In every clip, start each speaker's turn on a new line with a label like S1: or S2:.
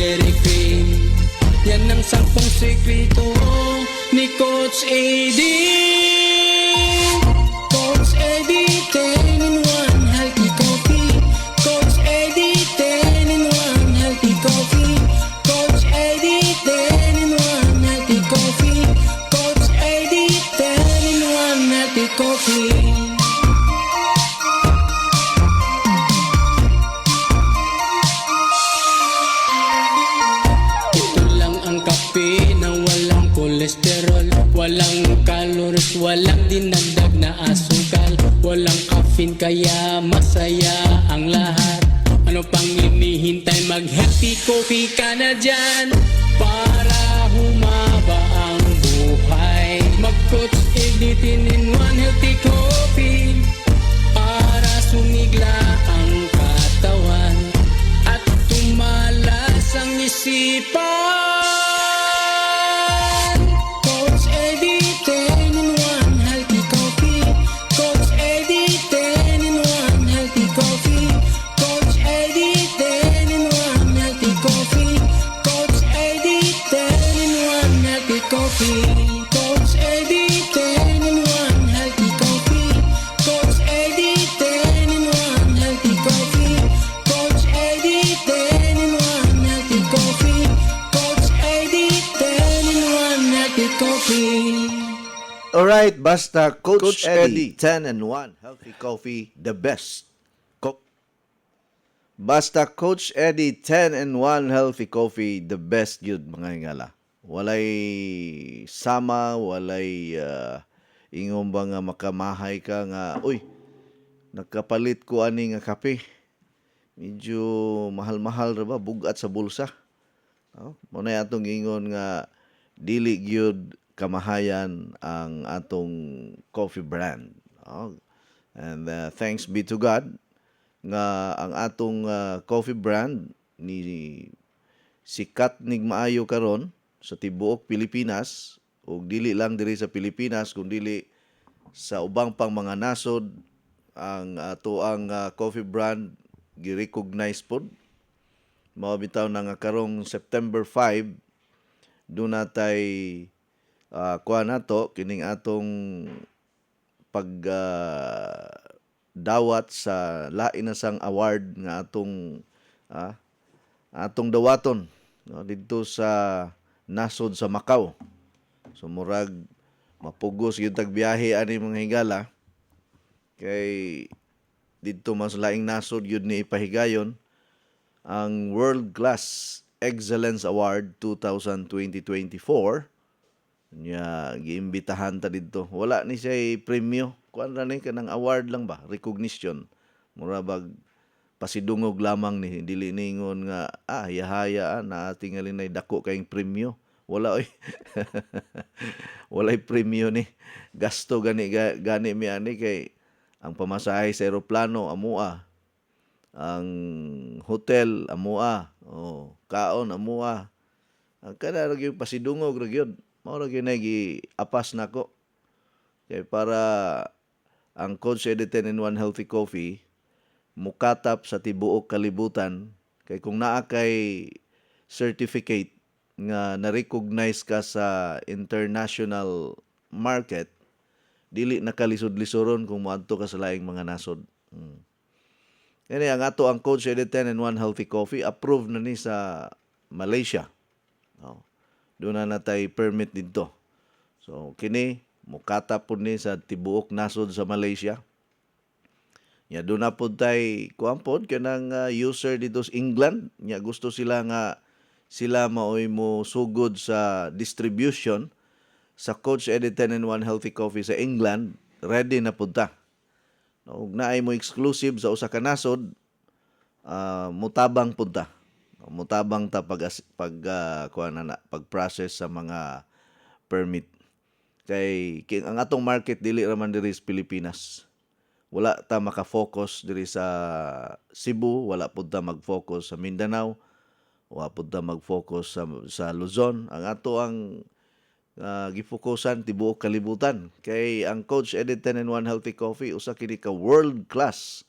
S1: Dairy Cream. Yan ang 10 sekreto ni Coach Eddie. Coach Eddie, 10 in 1 healthy coffee. Coach Eddie, 10 in 1 healthy coffee. Coach Eddie, 10 in 1 healthy coffee. Coach Eddie, 10 in 1 healthy coffee. Kolesterol, walang calories, walang dinagdag na asukal, walang caffeine kaya masaya ang lahat. Ano pang hinihintay, mag-healthy coffee ka na dyan para humaba ang buhay. Mag-Coach Eddie 10 in 1 healthy coffee para sumigla ang katawan at tumalas ang isipan. Coach Eddie, 10 in 1 healthy coffee. Coach Eddie, 10 in 1 healthy coffee. Coach Eddie, 10 in 1 healthy coffee. Coach Eddie, 10 in 1 healthy coffee.
S2: Alright, basta Coach Eddie 10 and 1 healthy coffee, the best. Basta Coach Eddie 10 and 1 healthy coffee, the best yun mga hingala. Walay sama, walay ingong ba nga makamahay ka nga, uy, nagkapalit ko ani nga kape. Medyo mahal-mahal ra ba, bugat sa bulsa. Muna atong ingon nga, dili gyud kamahayan ang atong coffee brand. And thanks be to God nga ang atong coffee brand ni sikat nig maayo karon sa tibuok Pilipinas, ug dili lang diri sa Pilipinas kundi sa ubang pang mga nasod. Ang ato ang coffee brand gi-recognize pod. Mao bitaw na nga karong September 5 do natay kuha nato kining atong pag dawat sa lain na sang award nga atong dawaton didto sa nasod sa Macau. So murag mapugos gyud tag biyahe ani mga higala kay didto mas laing nasod gyud ni ipahigayon ang World Class Excellence Award 2024. Nya giimbitahan ta didto. Wala ni siya premyo. Kuan ra ni kanang award lang ba? Recognition. Mura bag pasidungog lamang ni dili ningon nga haya na ating alinay dako kayong premyo. Wala oy. Walay premyo ni. Gasto gani mi ani kay ang pamasahe sa eroplano amua. Ang hotel amua. Kaon amua. Ang kada ra gyud pasidungog ra gyud. Mao ra gyud apas nako. Kay para ang Coach Eddie 10 in 1 healthy coffee mukatap sa tibuok kalibutan kay kung naa kay certificate nga na-recognize ka sa international market, dili nakalisod-lisoron kung moadto ka sa laing mga nasod. Kani ang ato ang Coach Eddie 10 in 1 healthy coffee approved na ni sa Malaysia. Doon na natay permit dito. So kini mukatap po ni sa tibuok nasod sa Malaysia. Nya doon na po tay kuampod kanang user dito sa England. Nya gusto sila nga sila maoy mo sugod sa distribution sa Coach Eddie 10 in 1 healthy coffee sa England. Ready na po ta. Ug naay mo exclusive sa usa ka nasod, mutabang po ta. Mutabang ta pag-process sa mga permit. Kay ang atong market dili raman diri sa Pilipinas. Wala ta maka-focus diri sa Cebu, wala pud ta mag-focus sa Mindanao, wala pud ta mag-focus sa Luzon. Ang ato ang gifokusan tibuok kalibutan. Kay ang Coach Eddie 10 in 1 healthy coffee usa kini ka world class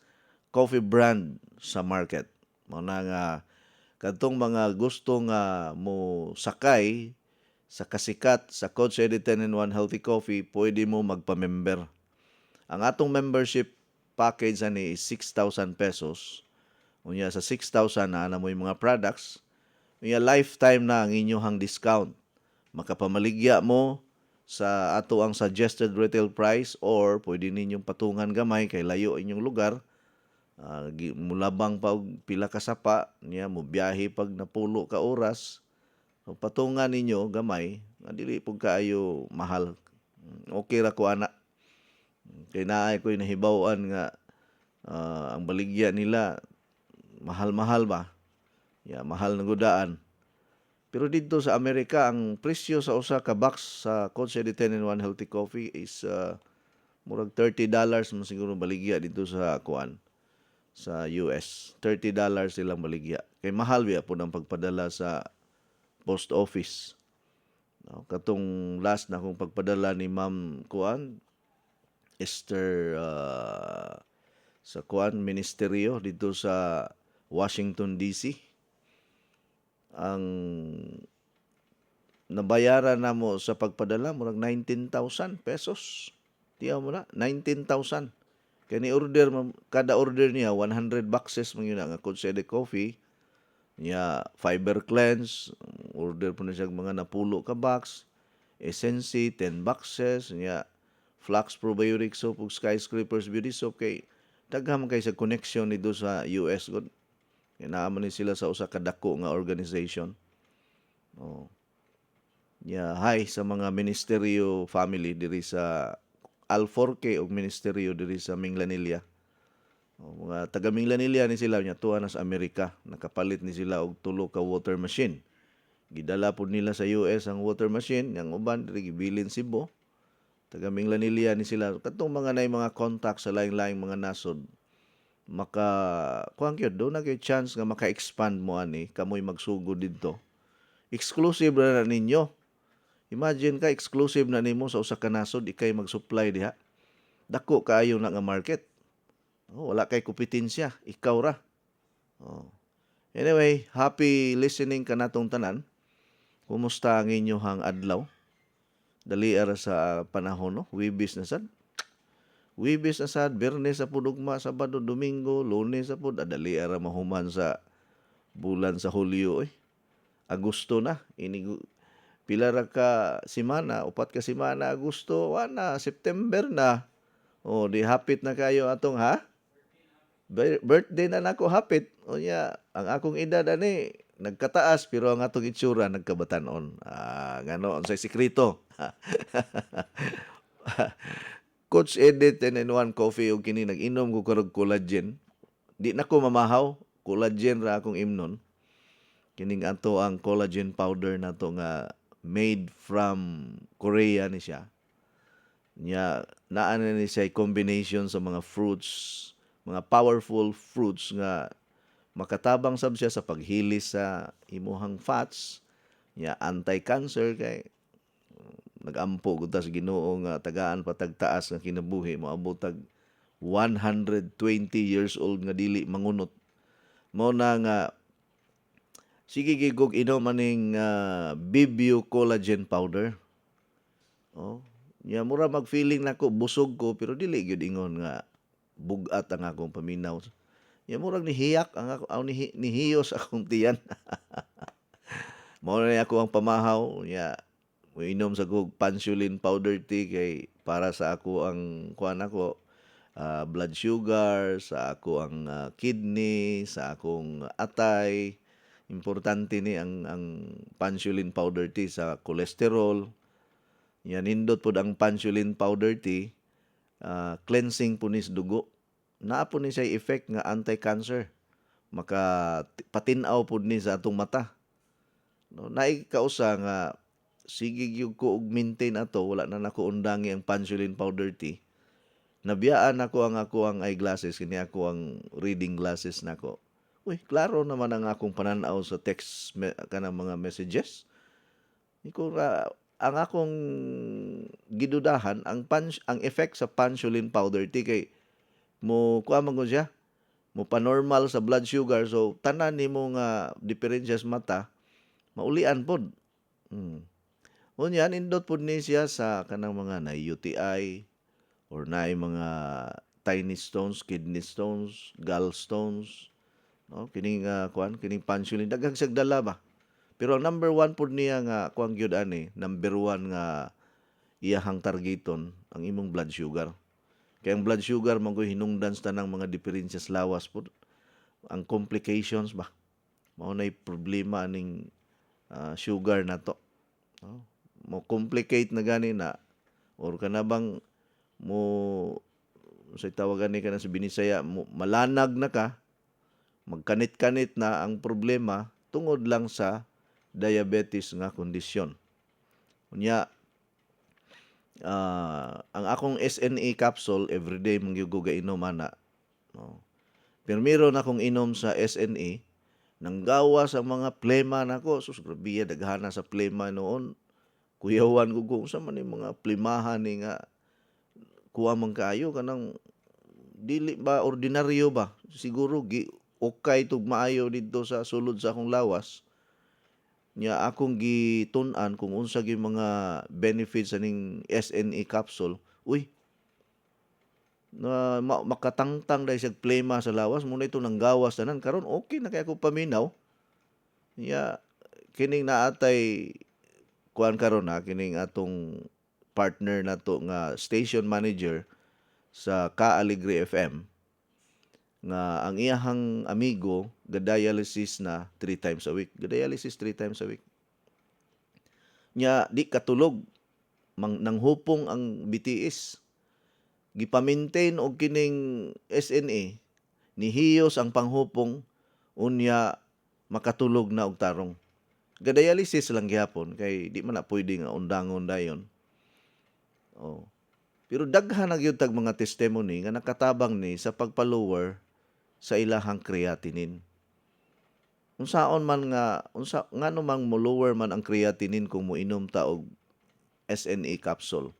S2: coffee brand sa market. Mao na nga Kadtong mga gusto nga mo sakay sa kasikat sa Coach Eddie 10-in-1 Healthy Coffee, pwede mo magpa-member. Ang atong membership package ani is 6,000 pesos. Unya sa 6,000 na mo yung mga products. Unya lifetime na ang inyong discount. Makapamaligya mo sa ato ang suggested retail price or pwede ninyong patungan gamay kay layo inyong lugar. Mulabang pa og pila ka sapa niya mo biyahe pag napulo ka oras. So, patungan ninyo gamay nga dili pug kaayo mahal. Okay ra ko ana. Kay naay ko'y nahibaw-an nga ang baligya nila mahal-mahal ba? Mahal na gudaan. Pero dito sa Amerika, ang presyo sa usa ka box sa Coach Eddie 10-in-1 Healthy Coffee is murag $30 man siguro baligya dito sa sa US. $30 silang baligya. Kay mahal biya po ang pagpadala sa post office. No, katong last na kong pagpadala ni Ma'am Esther sa ministeryo dito sa Washington DC. Ang nabayaran na mo sa pagpadala murag 19,000 pesos. Tiyaw mo na, 19,000. Kaya ni-order, kada order niya, 100 boxes mo yun nga Coach Eddie Coffee. Niya, Fiber Cleanse, order po na siya mga napulo ka box. Essency, 10 boxes. Niya, Flax Probiotic Soap ug Skyscrapers Beauty Soap. Kay daghang kay sa connection nito sa US. Kaya naaman ni sila sa usa ka dako nga organization. Oh. Hi sa mga ministeryo family diri sa Alforque ug ministeryo diri sa Minglanilla. Mga taga Minglanilla ni sila nya tuwa na sa Amerika. Nakapalit ni sila og tulo ka water machine. Gidala po nila sa US ang water machine, yang uban diri gibilin Cebu. Taga Minglanilla ni sila. Katong mga nay mga contact sa laing-laing mga nasod. Kuang gyud do na kay chance nga maka-expand mo ani kamoy magsugod didto. Exclusive na ninyo. Imagine ka exclusive na nimo sa usa ka nasod ikay mag-supply diha. Dako kaayo na nga market. Wala kay kompetensya, ikaw ra. Anyway, happy listening kanatong tanan. Kumusta ang inyong adlaw? Dali ara sa panahon no, Wibis na sad. Wibis na sad, Biyernes sa pudugma, Sabado, Domingo, Lunes sa pud, adali ara mahuman sa bulan sa Hulyo Agosto na. Pila ra ka semana, 4 ka semana Agosto, na September na. Di hapit na kayo atong birthday na nako hapit. Ang akong edad ani nagkataas pero ang atong itsura nagkabatanon. Ngano unsay sikreto? Coach Eddie 10-in-1 Coffee og kini nag-inom ko karog collagen. Di na ko mamahaw, collagen ra akong imnon. Kining ato ang collagen powder na to nga made from Korea ni siya. Naa ni siya combination sa mga fruits, mga powerful fruits nga makatabang sab siya sa paghilis sa imuhang fats. Anti-cancer kay nagampo gud ta sa Ginoo nga tagaan patagtaas nga kinabuhi moabot tag 120 years old nga dili mangunot. Mao na nga sige gigog inom maning Bibio collagen powder. Mura mag-feeling nako busog ko pero dili gyud ingon nga bugat ang akong paminaw. Murag nihiyak ang ako nihiyos akong tiyan. Mao na ako ang pamahaw. Inom sa kog Pansulin powder tea kay para sa ako ang blood sugar, sa ako ang kidney, sa akong atay. Importante ni ang Pansulin powder tea sa cholesterol. Nindot pod ang Pansulin powder tea, cleansing po ni sa dugo. Naa po ni siya effect nga anti-cancer. Patinaw po ni sa atong mata. Naay kausa nga sige gyud ko og maintain ato, wala na nako undangi ang Pansulin powder tea. Nabiyaan ako ang eyeglasses, kini ako ang reading glasses nako. Klaro naman ang akong pananaw sa text kanang mga messages. Ang akong gidudahan ang effect sa Pansulin powder tea kay mo kuha man ko siya mo pa-normal sa blood sugar, so tanan nimo nga diferensya sa mata maulian pod. Unya nindot pod ni siya sa kanang mga na UTI or naay mga tiny stones, kidney stones, gallstones, no? Kining kining pansulin daghang sagdala ba. Pero ang number one pod niya nga kuan gyud ani, number one nga iyahang targeton ang imong blood sugar. Kaya ang blood sugar man ko'y hinungdan sa tanang mga diferensya sa lawas pod. Ang complications ba. Mao nay problema ning sugar na to. No? Mo complicate na gani na or kana bang mo sa tawagan ni kana sa Binisaya mo, malanag na ka, magkanit-kanit na ang problema tungod lang sa diabetes nga kondisyon. Unya ang akong SNA capsule everyday mong gyud ko gainom ana. No. Pero meron akong inom sa SNA nanggawa sa mga plema nako. Sus grabe daghana sa plema noon. Kuyawan ko kung sa man yung mga plimahan ni nga kuha man kaayo kanang dili ba ordinaryo ba. Siguro okay tug maayo didto sa sulod sa akong lawas. Nya akong gitun-an kung unsa gyud mga benefits aning SNA capsule. Uy, na makatangtang dahil siya plema sa lawas muna ito nang gawas tanan karon okay na kay ako paminaw. Nya kining naatay kuan karon kining atong partner nato nga station manager sa Ka Alegre FM nga ang iyahang amigo ga-dialysis na 3 times a week. Ga-dialysis 3 times a week. Nya di katulog nanghupong ang BTS. Gipa-maintain og kining SNA nihiyos ang panghupong unya makatulog na og tarong. Ga-dialysis lang gyapon kay di man na pwede nga undangon dayon. Oh. Pero daghan na gyud tag mga testimony nga nakatabang ni sa pagpa-lower sa ilahang creatinine. Unsaon man nga ngano mang mo lower man ang creatinine kung moinom ta og SNA capsule.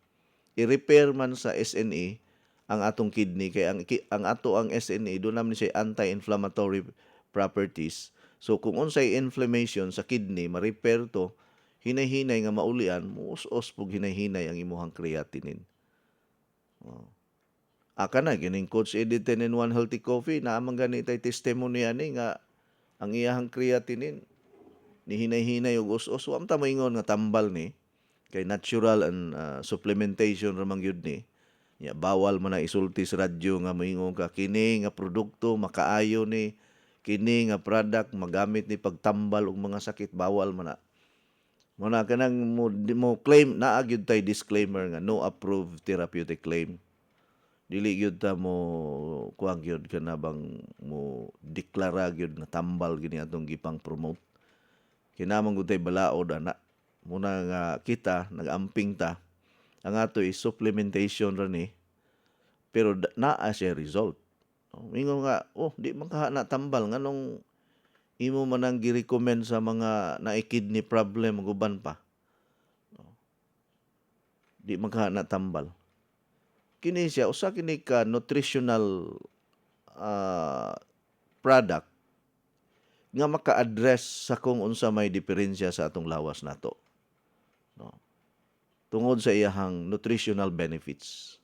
S2: I-repair man sa SNA ang atong kidney kay ang ato ang SNA do naman siya anti-inflammatory properties. So kung unsay inflammation sa kidney ma-repair to, hinay-hinay nga maulian, muus-os pug hinay-hinay ang imuhang creatinine. Aka na kining Coach Eddie 10-in-1 Healthy Coffee na amang ganitay testimony ani nga ang iyahang creatinine ni hinay-hinay og us-os wa ta moingon nga tambal ni kay natural and supplementation ra man gyud ni. Ya bawal man na isulti sa radyo nga moingon ka kini nga produkto makaayo ni, kini nga product magamit ni pagtambal og mga sakit, bawal man na. Muna kanang mo claim naa gyud tay disclaimer nga no approved therapeutic claim. Dili gyud ta mo kuang gyud kana bang mo deklara gyud nga tambal gini atong gipang promote. Kinahanglan gud tay balaod ana. Muna nga kita nagamping ta ang ato is supplementation ra ni pero naa siya result. Mingon nga di man ka na tambal nganong imo man ang gi-recommend sa mga naay kidney problem guban pa. Di man ka na tambal. Kini siya usa kini ka nutritional product nga maka-address sa kung unsa may diferensya sa atong lawas nato. No. Tungod sa iyahang nutritional benefits.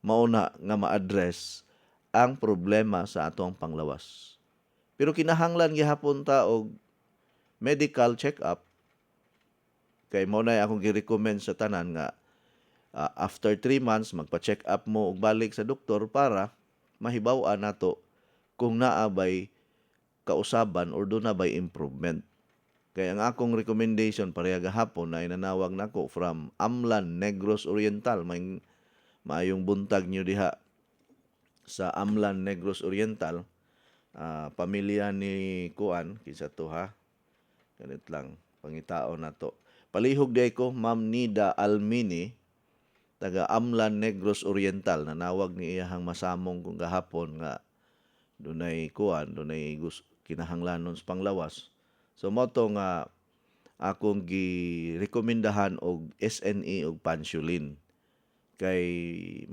S2: Mauna nga ma-address ang problema sa atong panglawas. Pero kinahanglan gihapon ta og medical check-up kay mao na akong gi-recommend sa tanan nga after 3 months magpa-check up mo og balik sa doktor para mahibaw-an nato kung naa bay kausaban or do na bay improvement. Kaya ang akong recommendation pareha gahapon ay nanawag nako from Amlan Negros Oriental. Maayong buntag nyo diha sa Amlan Negros Oriental. Pamilya ni Kuan, kinsa to ha? Ganit lang, pangitao na to. Palihog di ko, Ma'am Nida Almini, taga Amlan Negros Oriental. Nanawag ni iyahang masamong kung gahapon nga dunay Kuan, dunay kinahanglanon sa panglawas. So mo to nga akong gi-rekomendahan og SNA og Pansulin. kay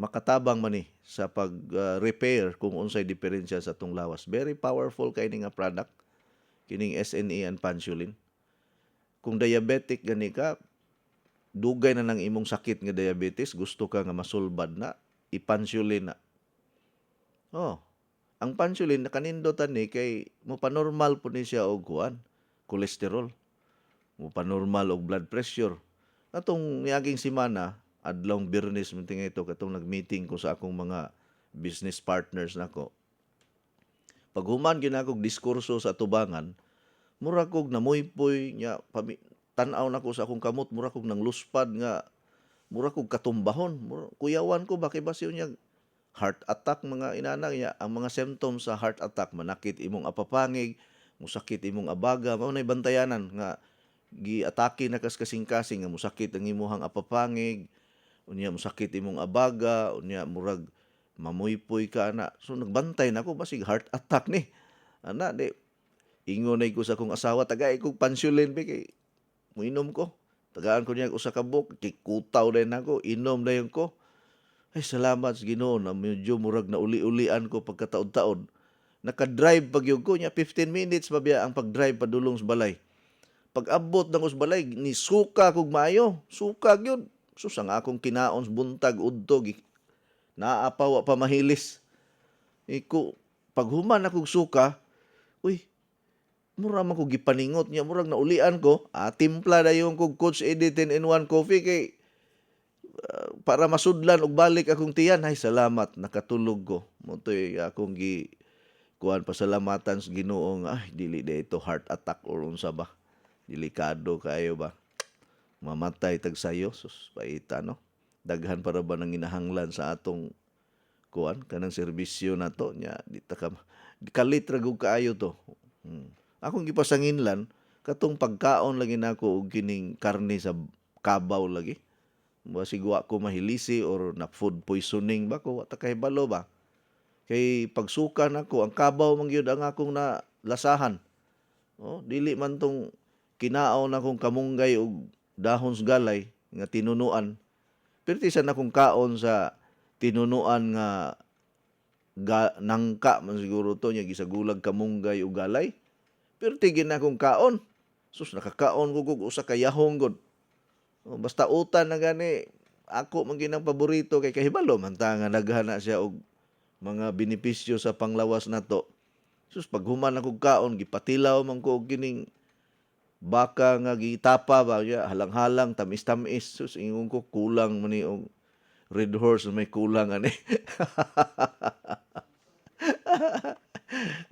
S2: makatabang man ni sa pag repair kung unsay diferensya sa atong lawas. Very powerful kay nga product kining SNE and Pansulin. Kung diabetic gani ka, dugay na ng imong sakit nga diabetes, gusto ka nga masulbad na, ipansulin na. Oh, ang pansulin nakanindotan ni kay mo panormal po ni siya og kuan, kolesterol, mo panormal og blood pressure. Atong niaging semana, adlong Biyernes man tinga ito katong nagmeeting ko sa akong mga business partners nako. Pag human ginagog diskurso sa tubangan, mura kog namuypoy nya tan-aw nako sa akong kamot, mura kog nang luspad nga mura kog katumbahon. Kuyawan ko bakit ba siya heart attack mga inana niya. Ang mga symptoms sa heart attack, manakit imong apapangig, musakit imong abaga, mao nay bantayanan nga giatake na kasing-kasing nga musakit ang imong apapangig, unya musakit imong abaga, unya murag mamuypoy ka ana. So nagbantay nako basig heart attack ni. Ana di ingon ko sa akong asawa, tagay kog pansulin be kay muinom ko. Tagaan ko niya usa ka buk, kikutaw din ako, inom dayon ko. Ay salamat sa Ginoo na medyo murag na uli-ulian ko pagkataod-taod. Naka-drive pagyud ko nya 15 minutes pa biya ang pag-drive padulong sa balay. Pag abot ng us balay ni suka kog maayo, suka gyud. Sus ang akong kinaon buntag udto naapaw pa mahilis. Iko pag human akong suka, uy, mura man ko gipaningot niya, murag naulian ko, timpla dayon kog Coach Eddie 10-in-1 coffee kay para masudlan og balik akong tiyan. Ay salamat, nakatulog ko. Motoy akong kuan pasalamatan sa Ginoo nga dili ito heart attack or unsa ba. Delikado kayo ba. Mamatay tag sayo, sus paita no. Daghan para ba nang inahanglan sa atong kuan kanang serbisyo nato nya di ta ka kalit ra gud kaayo to. Akong gipasanginlan katong pagkaon lagi nako og kining karne sa kabaw lagi. Masigwa ko mahilisi or na food poisoning ba ko ta kahibalo ba. Kay pagsukan ako ang kabaw man gyud ang akong nalasahan. Oh, dili man tong kinaon akong kamunggay og dahon sa galay nga tinunuan. Pertisan akong kaon sa tinunuan nga nangka man siguro to nya gisagulag kamunggay ug galay. Pero tigin na akong kaon. Sus nakakaon ko usa ka yahong gud. Basta utan na gani ako man ginang paborito kay kahibalo man ta nga naghana siya og mga benepisyo sa panglawas nato. Sus pag human akong kaon gipatilaw man ko og kining baka nga gitapa ba ya halang-halang tamis-tamis. Sus ingon ko kulang man ni og Red Horse may kulang ani.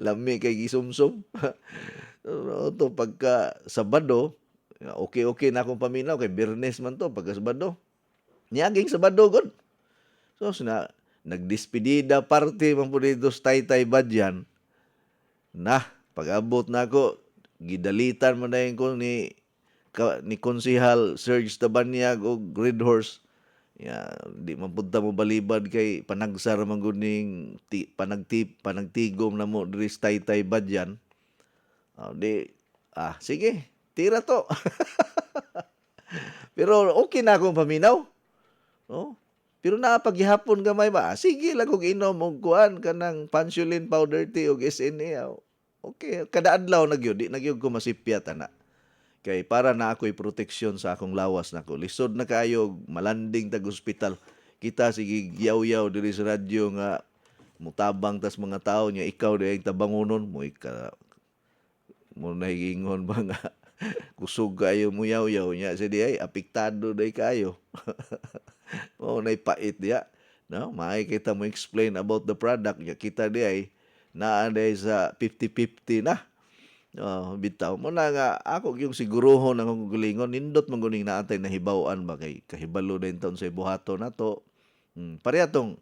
S2: Lami kay gisumsum. To pagka Sabado, okay na akong paminaw kay Biyernes man to pagka Sabado. Niaging Sabado gud. So nagdespedida party man po dito sa Taytay Badyan. Pag-abot na ako, gidalitan man dayon ko ni Konsehal Serge Tabanyag og Red Horse. Di man punta mo balibad kay panagsar man gud ning panagtigom na mo diri sa Taytay Badyan. Sige, tira to. Pero okay na akong paminaw. No? Pero napaghihapon gamay ba? Sige lang kung inom og kuan kanang Pansulin powder tea og SNE. Okay, kada adlaw nagyud, di nagyud ko masipyat ana. Kay para na ako'y proteksyon sa akong lawas nako. Lisod na kayo malanding tag ospital. Kita sige giyaw-yaw diri sa radyo nga mutabang tas mga tao nya ikaw di ang tabangonon mo mo nahigingon ba nga kusog kayo mo yaw-yaw nya sa di ay apektado day kayo. Oh, naipait diya. No, maay kita mo explain about the product nya kita di ay naa day sa 50-50 na. Bitaw mo na nga ako yung siguruhon ang akong gulingon nindot man guning naatay nahibaw-an ba kay kahibalo din taon sa buhato nato. Pareha tong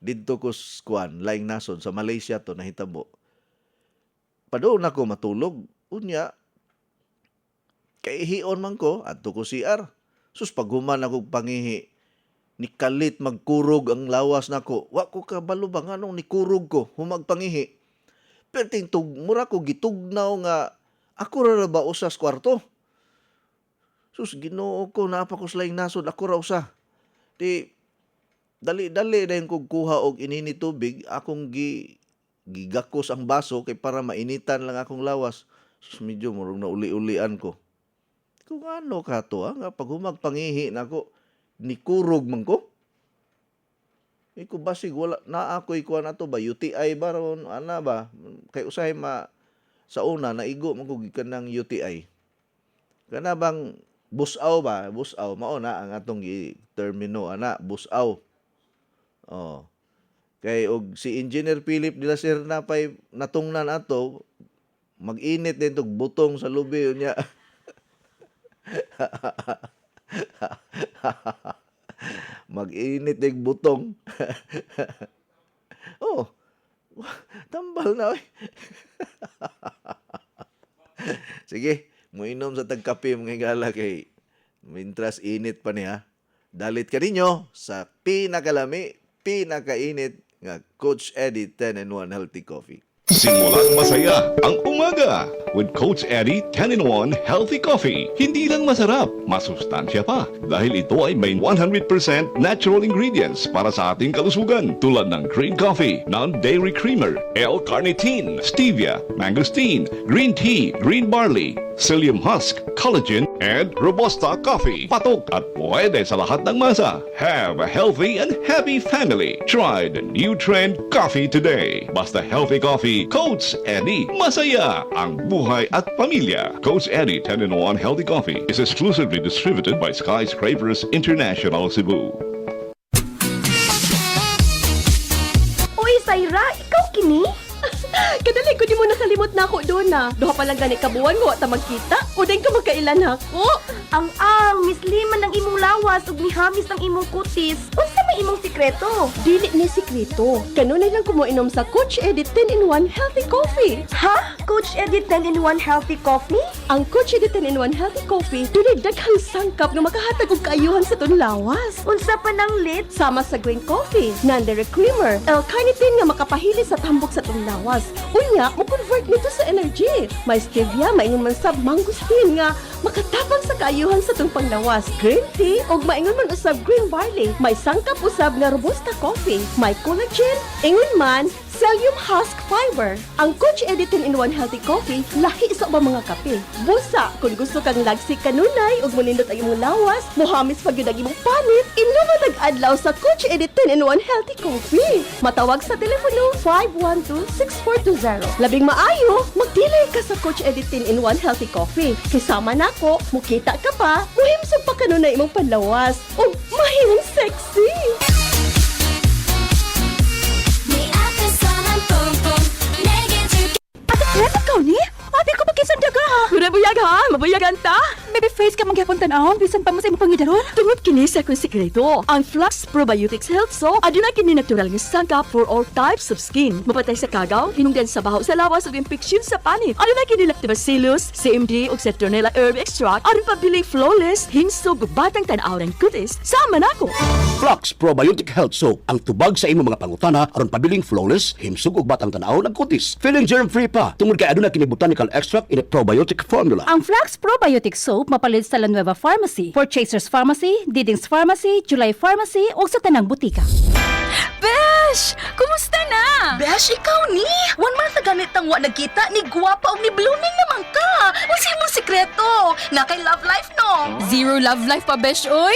S2: didto ko kuan laing nasod sa Malaysia to nahitabo. Padoon ako matulog unya kay hion man ko adto ko CR. Sus paghuman ako pangihi ni kalit magkurog ang lawas nako. Wa ko kabalo ba nganong nikurog ko humag pangihi. Pero mura ko gitugnaw nga ako ra ba usa sa kwarto. Sus Ginoo ko napa ko laing nasod ako ra usa. Di dali-dali na yung kuha og inini tubig, akong gigakos ang baso kay para mainitan lang akong lawas. Sus, medyo murong na uli-ulian ko. Kung ano ka to, nga pag humagpangihi na ko, nikurog man ko. Iko basig wala na ako'y kuha na to ba UTI ba ron ana ba kay usahay sa una naigo man ko gikan ng UTI. Kana bang busaw ba? Busaw mao na ang atong termino ana, busaw. Oh. Kay og si Engineer Philip de la Serna pay natungnan ato mag-init din tog butong sa lubi niya. Mag-init din butong. Oh, tambal na oy. Sige, muinom sa tagkape mga higala kay mintras init pa niya. Dalit ka ninyo sa pinakalami, pinakainit nga Coach Eddie 10-in-1 Healthy Coffee.
S3: Simulang masaya ang umaga with Coach Eddie 10-in-1 Healthy Coffee. Hindi lang masarap, masustansya pa dahil ito ay may 100% natural ingredients para sa ating kalusugan tulad ng green coffee, non-dairy creamer, L-carnitine, stevia, mangosteen, green tea, green barley, psyllium husk, collagen, and Robusta coffee. Patok at pwede sa lahat ng masa. Have a healthy and happy family. Try the new trend coffee today. Basta healthy coffee, Coach Eddie. Masaya ang buhay at pamilya. Coach Eddie 10-in-1 Healthy Coffee is exclusively distributed by Skyscrapers International Cebu.
S4: Uy, Saira, ikaw kini? Kadali ko di mo nakalimot na ako doon na. Duha pa lang gani kabuan mo at magkita. O din ka magkailan ako. Ang misliman ng imong lawas ug mihamis ng imong kutis. Unsa may imong sikreto? Dili ni sikreto. Kanunay lang ko mo inom sa Coach Eddie 10-in-1 Healthy Coffee. Ha? Coach Eddie 10-in-1 Healthy Coffee? Ang Coach Eddie 10-in-1 Healthy Coffee dili daghang sangkap nga makahatag og kaayuhan sa ton lawas. Unsa pa nang lit? Sama sa green coffee, non-dairy creamer, L-carnitine nga makapahili sa tambok sa ton lawas. Unya, mo convert nito sa energy. May stevia, maingon man sab mangosteen nga makatabang sa kaayuhan sa tong panglawas. Green tea ug maingon man usab green barley. May sangkap usab nga robusta coffee. May collagen, ingon man psyllium husk fiber. Ang Coach Eddie 10-in-1 Healthy Coffee lahi sa ubang mga kape. Busa kung gusto kang lagsik kanunay ug munindot ang imong lawas, mohamis pag yun ang imong panit, inuman nag-adlaw sa Coach Eddie 10-in-1 Healthy Coffee. Matawag sa telepono 512-6420. Labing maayo, magdilay ka sa Coach Eddie 10-in-1 Healthy Coffee. Kisama nako, mukita ka pa, muhimsog pa kanunay imong panlawas ug mahimong sexy.
S5: Yes, ikaw ni? Ate ko magkisan daga ha.
S4: Mabuyag ha, mabuyagan ta.
S5: Baby face ka magyapon tanawon, bisan pa mo sa imong pangidaron.
S4: Tungod kini sa akong sikreto, ang Flux Probiotics Health Soap aduna kini natural nga sangkap for all types of skin. Mapatay sa kagaw, hinungdan sa baho sa lawas ug infeksyon sa panit. Aduna kini Lactobacillus, CMD ug Citronella herb extract aron pabiling flawless, hinsog ug batang tan-aw ng kutis. Sama nako.
S6: Flux Probiotic Health Soap ang tubag sa imong mga pangutana aron pabiling flawless, himsog ug batang tanaw ng kutis. Feeling germ-free pa tungod kay aduna kini botanical extract in a probiotic formula.
S5: Ang Flax Probiotic Soap mapalit sa La Nueva Pharmacy, Purchasers Pharmacy, Diding's Pharmacy, July Pharmacy ug sa tanang butika.
S7: Besh! Kumusta na?
S8: Besh, ikaw ni! One month na ganit ang wa nagkita, ni guwapa o ni blooming naman ka! Unsa imong sikreto? Na kay love life, no?
S7: Zero love life pa, Besh, oy!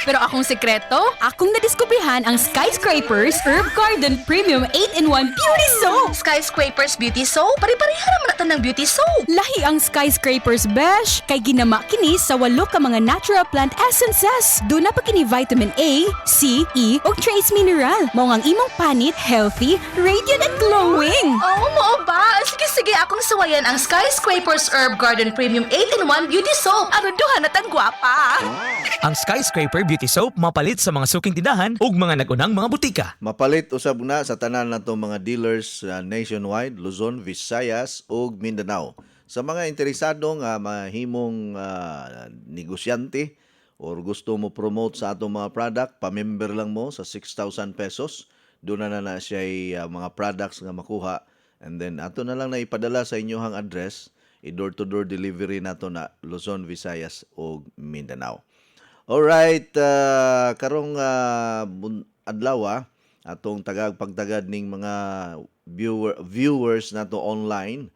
S7: Pero akong sekreto, akong nadiskubrihan ang Skyscrapers Herb Garden Premium 8-in-1 Beauty Soap!
S8: Skyscrapers Beauty Soap? Pari-parihan naman natin ng beauty soap!
S7: Lahi ang Skyscrapers, Besh! Kay ginama kini sa 8 ka mga natural plant essences. Doon na pa kini vitamin A, C, E, o trace mineral. Mao ang imong panit, healthy, radiant, and glowing!
S8: Oo, mo ba? Sige, akong suwayan ang Skyscrapers Herb Garden Premium 8-in-1 Beauty Soap. Aron duha na tang guwapa!
S9: Ang Skyscraper Beauty Soap mapalit sa mga suking tindahan ug mga nagunang mga butika.
S2: Mapalit usab na sa tanan nato mga dealers nationwide, Luzon, Visayas ug Mindanao. Sa mga interesado nga mahimong negosyante or gusto mo promote sa atong mga product, pa-member lang mo sa 6,000 pesos. Doon na siya mga products nga makuha. And then ato na lang na ipadala sa inyohang address, i-door-to-door delivery nato na Luzon, Visayas ug Mindanao. Alright, karong adlaw atong pagtagad ning mga viewers nato online.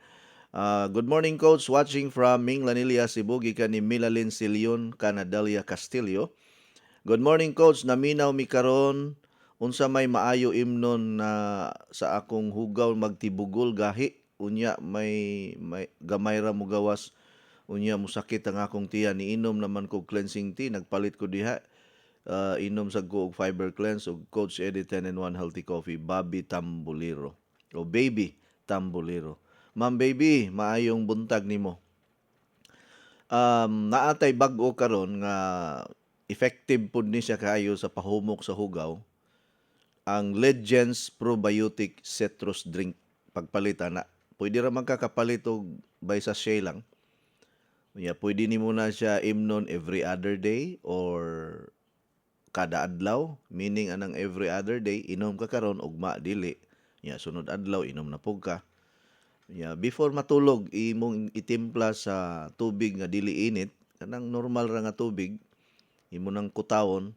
S2: Good morning, Coach. Watching from Ming Lanilia, Cebu, gikan ni Milalyn Silion, Canadalia Castillo. Good morning, Coach. Naminaw mi karon unsa may maayo imnon na sa akong hugaw magtibugol gahi. Unya may gamay ra mo gawas. Unya musakit ang akong tiyan. Niinom naman ko cleansing tea. Nagpalit ko diha. Inom sa ko og fiber cleanse og Coach Eddie 10-in-1 healthy coffee. Bobby Tambuliro. O Baby Tambuliro. Ma'am Baby, maayong buntag nimo. Naatay bag-o karon nga effective pud ni siya kaayo sa pahumok sa hugaw. Ang Legends Probiotic Citrus Drink pagpalitan na. Pwede ra magkakapalit og by sachet lang. Pwede nimo na siya imnon every other day or kada adlaw, meaning anang every other day inom ka karon ugma dili. Sunod adlaw inom na pug ka. Before matulog, imong itimpla sa tubig nga dili init, kanang normal ra nga tubig, imo nang kutawon,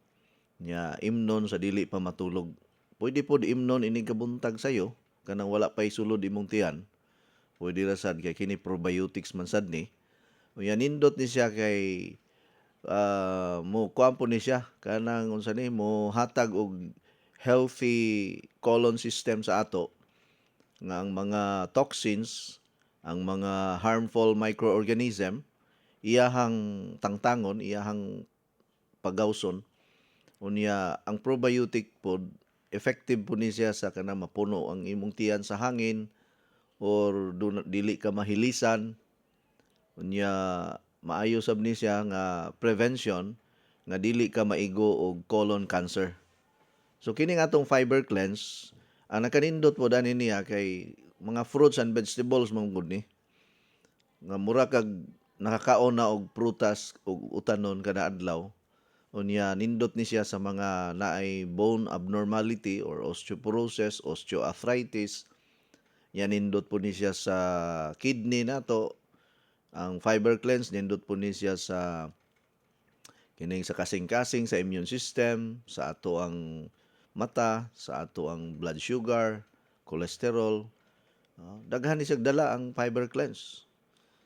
S2: imnon sa dili pa matulog. Pwede pod imnon ining kabuntag sayo, kanang wala pa'y sulod imong tiyan. Pwede ra sad kay kini probiotics man sad ni. Nindot ni siya kay mo kuampo ni siya kanang unsa ni mo hatag og healthy colon system sa ato nga ang mga toxins, ang mga harmful microorganism, iyahang tangtangon, iyahang pagawson. Unya, ang probiotic pod, effective po ni siya sa kanang mapuno ang imong tiyan sa hangin or dili ka mahilisan. Unya, maayo sab ni siya nga prevention nga dili ka maigo og colon cancer. So kini nga atong fiber cleanse, ang nakanindot po dani niya kay mga fruits and vegetables mong gud ni. Nga mura kag nakakaon na og prutas og utanon kada adlaw. Unya nindot ni siya sa mga naay bone abnormality or osteoporosis, osteoarthritis. Yan nindot po ni siya sa kidney nato. Ang fiber cleanse nindot po ni siya sa kining sa kasing-kasing sa immune system, sa ato ang mata, sa ato ang blood sugar, cholesterol. Daghan ni siya dala ang fiber cleanse.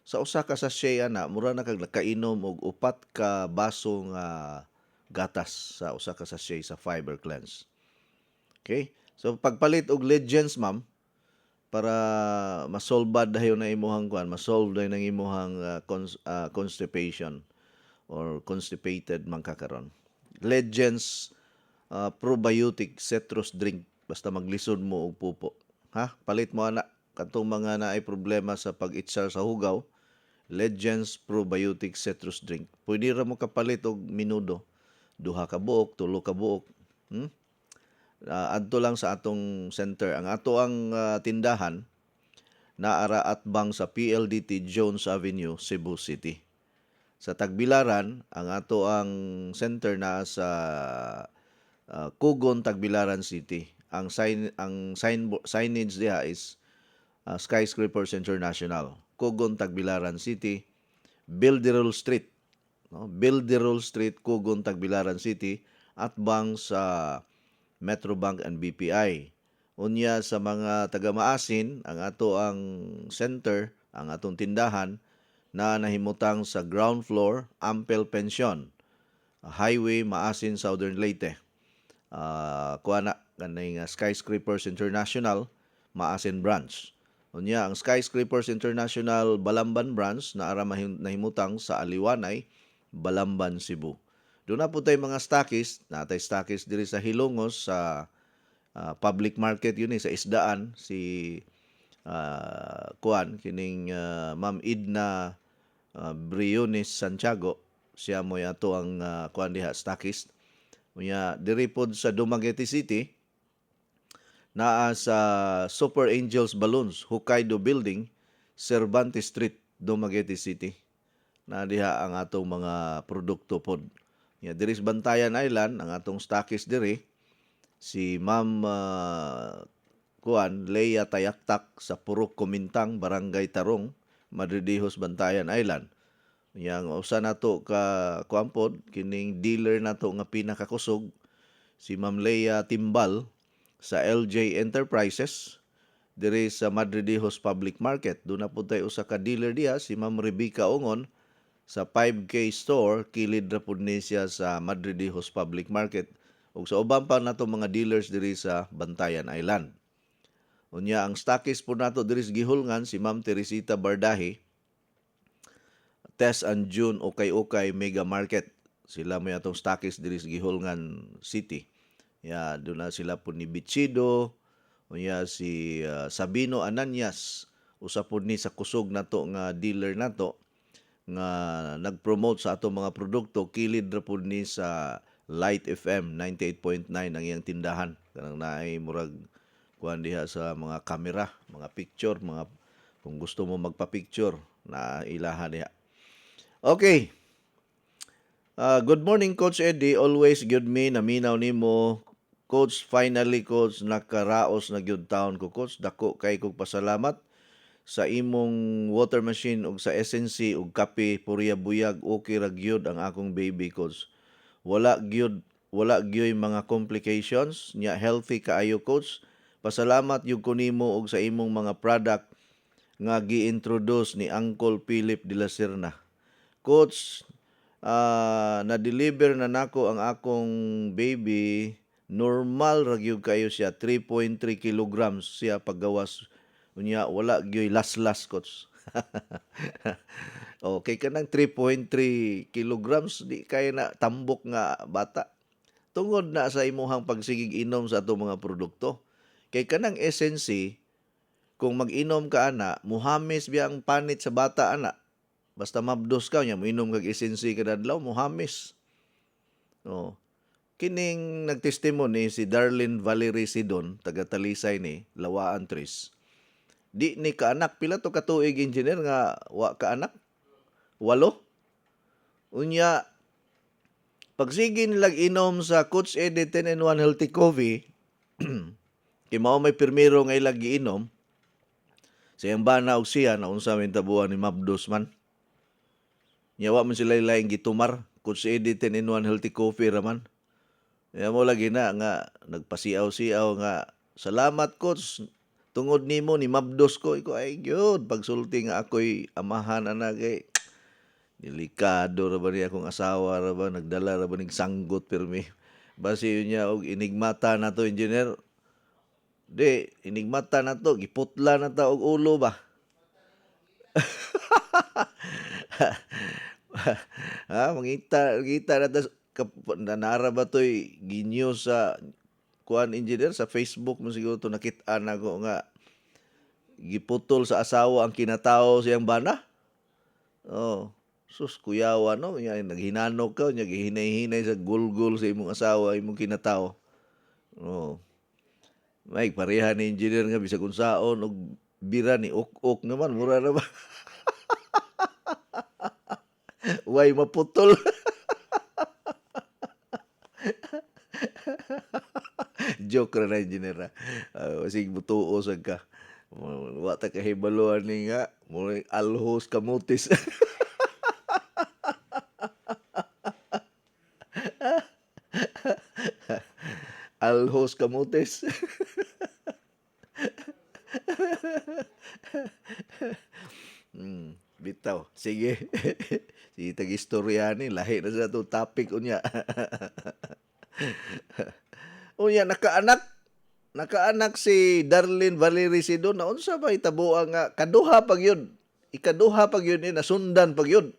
S2: Sa usa ka sachet ana, mura na kag kainom og 4 ka baso nga gatas sa usa ka sachet sa fiber cleanse. Okay? So pagpalit og Legends, ma'am, para masolve dayon na imuhang masolve dayon ang imuhang constipation or constipated man kakaron. Legends probiotic citrus drink basta maglisod mo og pupo. Palit mo ana katong mga naay problema sa pag-itsar sa hugaw. Legends probiotic citrus drink. Pwede ra mo kapalit og minudo. 2 ka buok, 3 ka buok. Adto lang sa atong center. Ang ato ang tindahan naara atbang sa PLDT Jones Avenue, Cebu City. Sa Tagbilaran, ang ato ang center na sa Kugon, Tagbilaran City. Ang signage diha is Skyscrapers International. Kugon, Tagbilaran City. Bilderol Street. Bilderol Street, Kugon, Tagbilaran City. Atbang sa Metrobank and BPI. Unya sa mga taga-Maasin, ang ato ang center, ang atong tindahan, na nahimutang sa ground floor, Ampel Pension. Highway, Maasin, Southern Leyte. Kuana kanay Skyscrapers International Maasin branch. Unya ang Skyscrapers International Balamban branch naara nahimutang sa Aliwanay, Balamban, Cebu. Doon na po tayo mga stockist, natay stockist diri sa Hilongos sa public market yun sa Isdaan si kining Ma'am Idna Briones Santiago, siya mo yato ang diha stockist. Unya diri pod sa Dumaguete City naa sa Super Angels Balloons Hokkaido Building, Cervantes Street, Dumaguete City. Na diha ang atong mga produkto pod. Diri sa Bantayan Island ang atong stockist diri si Ma'am Leia Tayaktak sa Purok Kumintang, Barangay Tarong, Madridihos, Bantayan Island. Yang usa nato ka kuampod kining dealer nato nga pinakakusog si Ma'am Leia Timbal sa LJ Enterprises diri sa Madridejos Public Market. Doon na po tayo usa ka dealer diha, si Ma'am Rebecca Ongon sa 5K store, kilid ra pud ni siya sa Madridejos Public Market. Ug sa uban pa nato mga dealers diri sa Bantayan Island. Unya ang stockist po nato diri sa Gihulngan si Ma'am Teresita Bardahe, Tess and June Okay Mega Market. Sila mo atong stockist diri sa Gihulngan City. Ya, doon na sila po ni Bichido, unya si Sabino Ananias, usa po ni sa kusog nato nga dealer nato nga nag-promote sa atong mga produkto, kilid ra po ni sa Light FM 98.9 ang iyang tindahan. Kanang naay murag kuan diha sa mga kamera, mga picture, mga kung gusto mo magpa-picture na ilaha diha. Okay. Good morning, Coach Eddie. Always good me, naminaw nimo. Coach, finally, Coach, nakaraos na gyud taon ko, Coach. Dako kay kog pasalamat sa imong water machine ug sa SNC ug kape purya buyag, okay ra gyud ang akong baby, Coach. Wala gyud mga complications, nya healthy kaayo, Coach. Pasalamat yung kunimo ug sa imong mga product nga gi-introduce ni Uncle Philip de la Serna. Coach, na-deliver na nako ang akong baby. Normal ra gyud kayo siya, 3.3 kilograms siya paggawas. Unya wala gyud las-las, Coach. Okay ka nang 3.3 kilograms, di kaya na tambok nga bata. Tungod na sa imuhang pagsigig inom sa atong mga produkto. Kay kanang SNC, kung mag-inom ka ana, muhamis biya ang panit sa bata ana. Basta mabdos ka nya, moinom kag SNC kada adlaw, muhamis. Oh. Kining nagtestimony si Darlene Valerie Sidon, taga Talisay ni Lawaan Tris. Di ni kaanak, pila to katuig engineer nga wa kaanak? 8. Unya, pagsige nilag inom sa Coach Eddie 10-in-1 Healthy Coffee, kay mao may pirmiro nga ilag giinom, siyang bana og siya, naunsa min tabuan ni Mabdos man. Nyawa man sila laing gitumar, Coach Eddie 10-in-1 Healthy Coffee raman. Kaya mo lagi na nga, nagpasiaw-siaw nga, salamat, Coach, tungod nimo ni Mabdos ko. Iko ay gyud pagsulti nga ako'y amahan ana kay delikado ra ba niya akong asawa ra ba, nagdala ra ba ning sanggot pirmi. Basi yun niya og inigmata na to, engineer. Di, inigmata na to, giputla na ta og ulo ba. Mangita na ta nanara ba to'y ginyo sa kuan, engineer, sa Facebook mo siguro to nakita na ko nga giputol sa asawa ang kinatao siyang bana. Oh, sus kuyawa no, nya naghinanok ka, nya gihinay-hinay sa gulgul sa imong asawa, imong kinatao. Oh. May pareha ni engineer nga bisag unsaon og bira ni ok naman, mura na ba? Way maputol. Joke ra na, engineer. Sige, butuo sa ka. Wata kahibaluan ni nga. Muna alhos kamutis. Alhos kamutis. Bitaw. Sige. Sige, tag-istorya ni. Lahi na sa itong topic unya. Unya, nakaanak si Darlene Valerie Sidon. Naunsa ba itabuang nga? Kaduha pag yun. Ikaduha pag yun. Nasundan pag yun.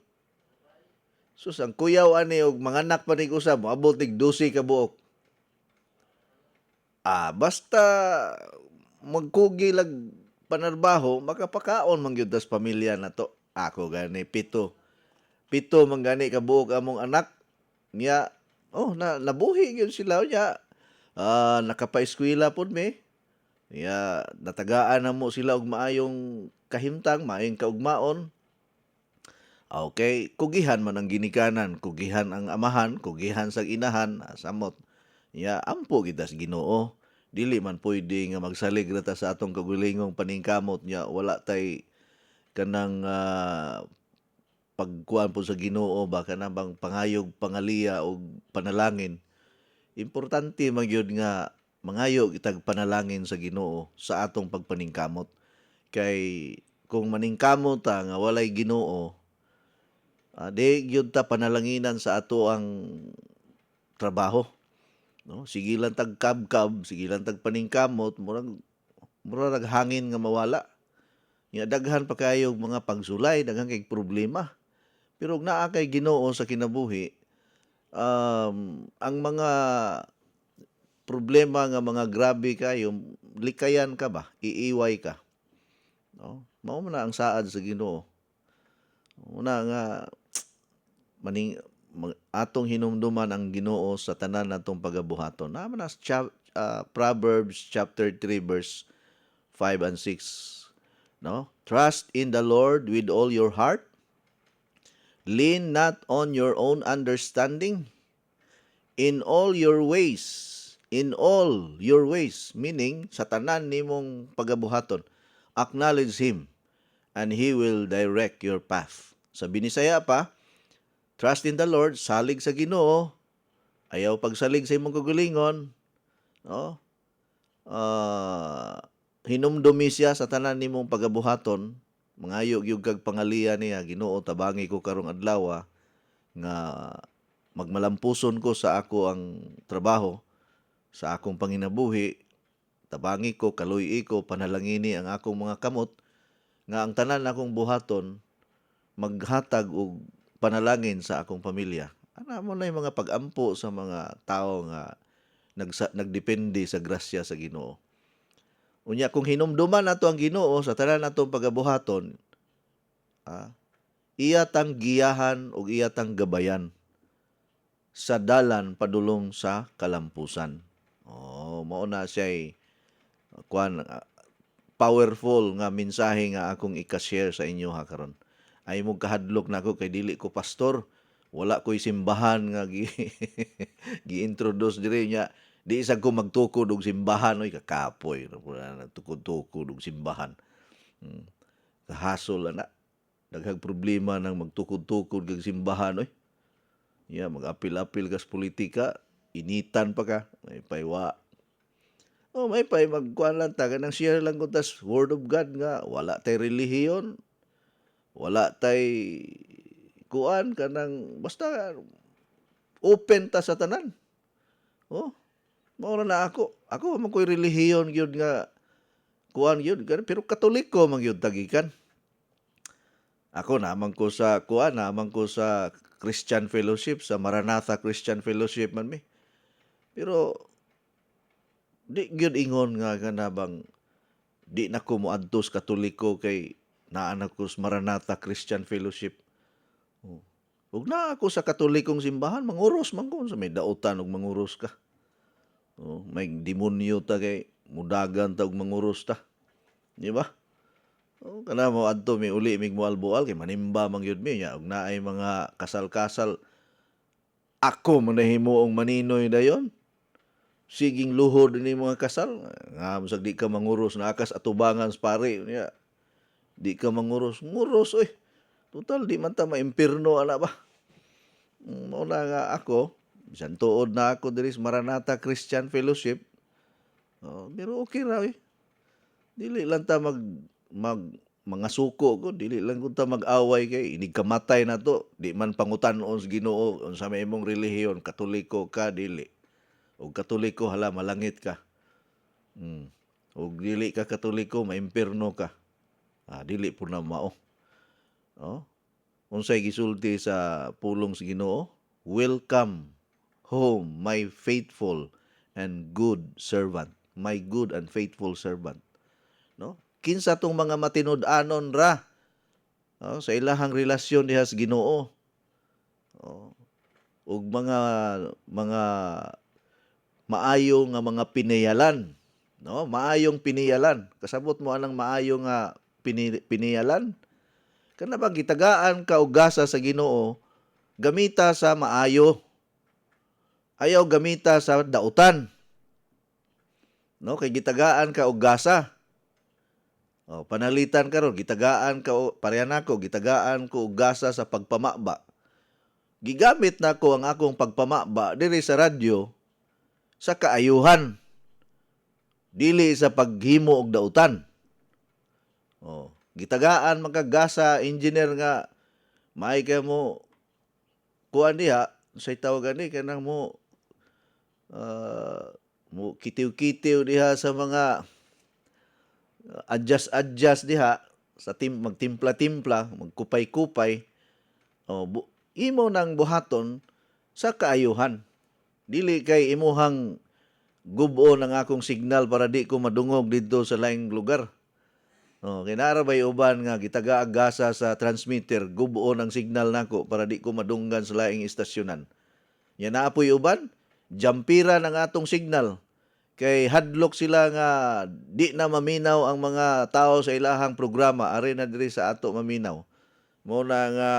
S2: Sus, ang kuyaw ani og manganak pa ni usab. Abot tig 12 ka buok. Basta magkugi lag panarbaho, makapakaon man gyud tas pamilya na to. Ako gani 7 man gani ka buok among anak niya. Nabuhi gyud sila niya. Nakapa-eskwela pod me. Ya, natagaan na mo sila og maayong kahimtang, maayong kaugmaon. Okay, kugihan man ang ginikanan, kugihan ang amahan, kugihan sa inahan, samot. Ya, ampo gitas Ginoo. Dili man pwede nga magsalig rata sa atong kagulingong paningkamot niya. Wala tay kanang pagkuan po sa Ginoo ba kanang bang pangayog pangaliya o panalangin. importante magyud nga mangayo kitag panalangin sa Ginoo sa atong pagpaningkamot. Kay kung maningkamot ta nga walay Ginoo, di gyud ta panalanginan sa ato ang trabaho. No? Sige lang tag kabkab, sige lang tag paningkamot, murag hangin nga mawala. Nga daghan pa kayo mga pagsulay, daghan kay problema. Pero ug naa kay Ginoo sa kinabuhi, ang mga problema nga mga grabe kayo, likayan ka ba? Iiway ka. No? Mao man na ang saad sa Ginoo. Una nga atong hinumduman ang Ginoo sa tanan natong pagabuhaton. Naman as Proverbs chapter 3 verse 5 and 6. No? Trust in the Lord with all your heart. Lean not on your own understanding. In all your ways, meaning sa tanan nimong pagabuhaton, acknowledge Him and He will direct your path. Sa Binisaya pa, trust in the Lord, salig sa Ginoo, ayaw pagsalig sa imong kagalingon, no? Hinumdumi siya sa tanan nimong pagabuhaton, mangayo gyud kag pangalian niya, Ginoo tabangi ko karong adlaw nga magmalampuson ko sa ako ang trabaho, sa akong panginabuhi, tabangi ko, kaluy ko, panalangini ang akong mga kamot, nga ang tanan akong buhaton maghatag og panalangin sa akong pamilya. Ana mo na yung mga pag-ampo sa mga tao nga nagdepende sa grasya sa Ginoo. Unya kung hinumduman nato ang Ginoo sa tanan natong pagabuhaton, iya tang giyahan ug iya tang gabayan sa dalan padulong sa kalampusan. Mao na siya powerful nga mensahe nga akong ika-share sa inyo karon. Ay mo kahadlok nako kay dili ko pastor, wala ko'y simbahan nga gi-introduce diri nya. Di isa ko magtukod og simbahan oy kakapoy, nagtukod-tukod og simbahan. Kahasol ana. Daghang problema nang magtukod-tukod kag simbahan oy. Mag-apil-apil kas politika, initan pa ka, may paywa. May pay magkuan lang ta kanang share lang ko tas word of God nga wala tay relihiyon. Wala tay kuan kanang basta open ta sa tanan. Mao na ako. Ako man ko'y relihiyon gyud nga kuan gyud pero Katoliko man gyud tagikan. Ako naman ko sa kuan, naman ko sa Christian Fellowship, sa Maranatha Christian Fellowship man mi. Pero di gyud ingon nga kanabang di na ko moadto sa Katoliko kay naanak ko sa Maranatha Christian Fellowship. Ug na ako sa Katolikong simbahan, manguros man ko sa may dautan ug manguros ka. May demonyo ta kay mudagan ta ug manguros ta. Di ba? Kana mo adto mi uli mig mualbual kay manimba man gyud mi nya ug naay mga kasal-kasal. Ako man nahimuong maninoy dayon. Siging luhod ni mga kasal nga musag di ka manguros na akas atubangan sa pare niya. Di ka manguros, oy. Total di man ta maimpirno ana ba. Mao na nga ako, bisan tuod na ako diri sa Maranatha Christian Fellowship. Pero okay ra oy. Dili lang ta mga suko ko, dili lang ko ta mag-away kay inig kamatay na to. Di man pangutan-on sa Ginoo unsa may imong relihiyon, Katoliko ka dili. O Katoliko hala malangit ka. O dili ka Katoliko maimpirno ka. Dili po na mao. Unsay gisulti sa pulong sa Ginoo? Welcome home, my faithful and good servant. My good and faithful servant. No? Kinsa tong mga matinud-anon ra sa ilahang relasyon diha sa Ginoo. Ug mga maayo nga mga piniyalan, no? Maayong piniyalan. Kasabot mo anang maayo nga piniyalan? Kana ba gitagaan ka og gasa sa Ginoo, gamita sa maayo. Ayaw gamita sa dautan. No, kay gitagaan ka og gasa. Panalitan karon gitagaan ka pareha nako gitagaan ko og gasa sa pagpamaba. Gigamit nako ang akong pagpamaba diri sa radyo sa kaayuhan, dili sa paghimo og dautan. Oh, gitagaan magkagasa engineer nga may kay mo kuan diha say tawagan ni kanang mo kitiw-kitiw diha sa mga adjust diha sa magtimpla-timpla, magkupay-kupay. Imo nang buhaton sa kaayuhan. Dili kay imuhang gubo ng akong signal para di ko madungog dito sa laing lugar. Kinara bay uban nga gitaga-agasa sa transmitter, gubo ng signal nako para di ko madunggan sa laing istasyonan. Yan naapoy uban, jampiran ang atong signal. Kay hadlok sila nga di na maminaw ang mga tao sa ilahang programa, ari na diri sa ato maminaw. Muna nga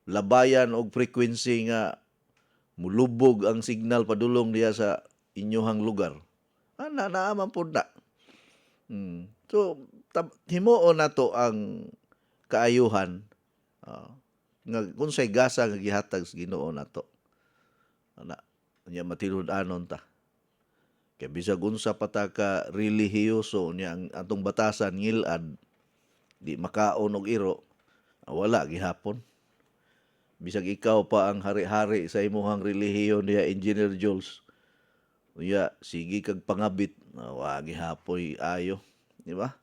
S2: labayan og frequency nga mulubog ang signal padulong diya sa inyohang lugar. Naaman po na. So, himuon na to ang kaayuhan nga kung sa'y gasa nga gihatag sa Ginoo na to. Nya matilud-anon ta. Kaya bisag unsa pa ta ka relihiyoso niya ang atong batasan ngilad, di makaon og iro, wala gihapon. Bisag ikaw pa ang hari-hari sa imuhang relihiyon niya, Engineer Jules. Uya, sige kag pangabit, wa gihapoy ayo, di ba?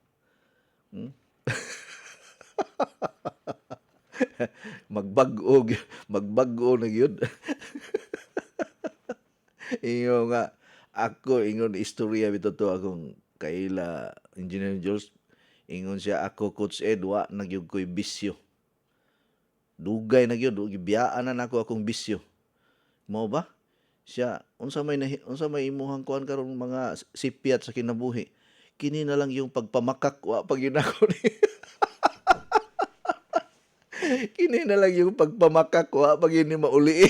S2: magbag-o na gyud. Ingo nga ako ingon istorya bito to akong kaila Engineer Jules. Ingon siya ako Coach Ed wa nagyug koy bisyo. Dugay na gyud gibiyaan na nako akong bisyo. Mao ba? Siya unsa may imuhang kuan karon mga sipiat sa kinabuhi. Kini na lang yung pagpamakak wa pag yun ako ni. Kini na lang yung pagpamakak wa pag yun ni mauli.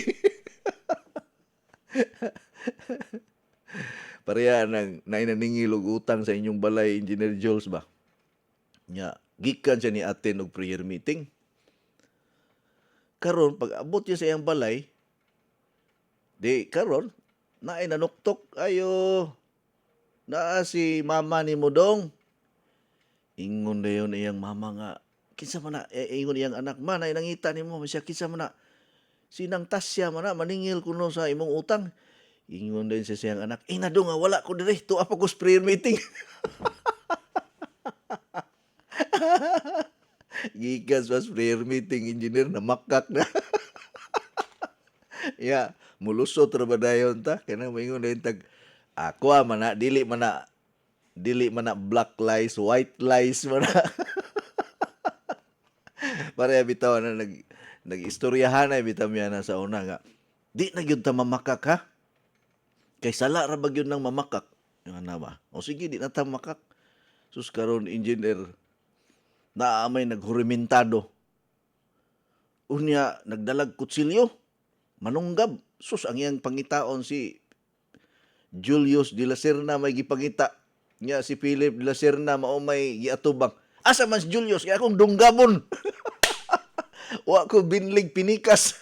S2: Pareha nang nainaningil og utang sa inyong balay, Engineer Jules ba? Nya, gikan siya ni attend og prayer meeting. Karon pag abot niya sa iyang balay, di karon naay nanuktok ayo. Naa si mama ni Mudong. Ingon dayon iyang mama nga, kinsa man na ingon iyang anak man ay nangita nimo siya kinsa man na sinang Tasya man na maningil kuno sa imong utang. Ingon din sa siyang anak, nado nga wala ko diri, tuwa pa ko sa prayer meeting. Gikas sa prayer meeting, engineer na makak na. Ya, mulusot ra ba dayon ta? Kaya maingon din tag, ako man na, dili man na black lies, white lies man na. Para bitaw na nag-istoryahan na bitaw na sa una nga. Di na gyud ta mamakak ha? Kay sala ra ba gyud nang mamakak? Nga ba? O sige, di na ta makak. Sus karon engineer, naamay naghurimentado. Unya, nagdalag kutsilyo. Manunggab. Sus, ang iyang pangitaon si Julius de la Serna may gipangita. Nya si Philip de la Serna mao may giatubang. Asa man si Julius? Kaya akong dunggabon. Wa ko binlig pinikas.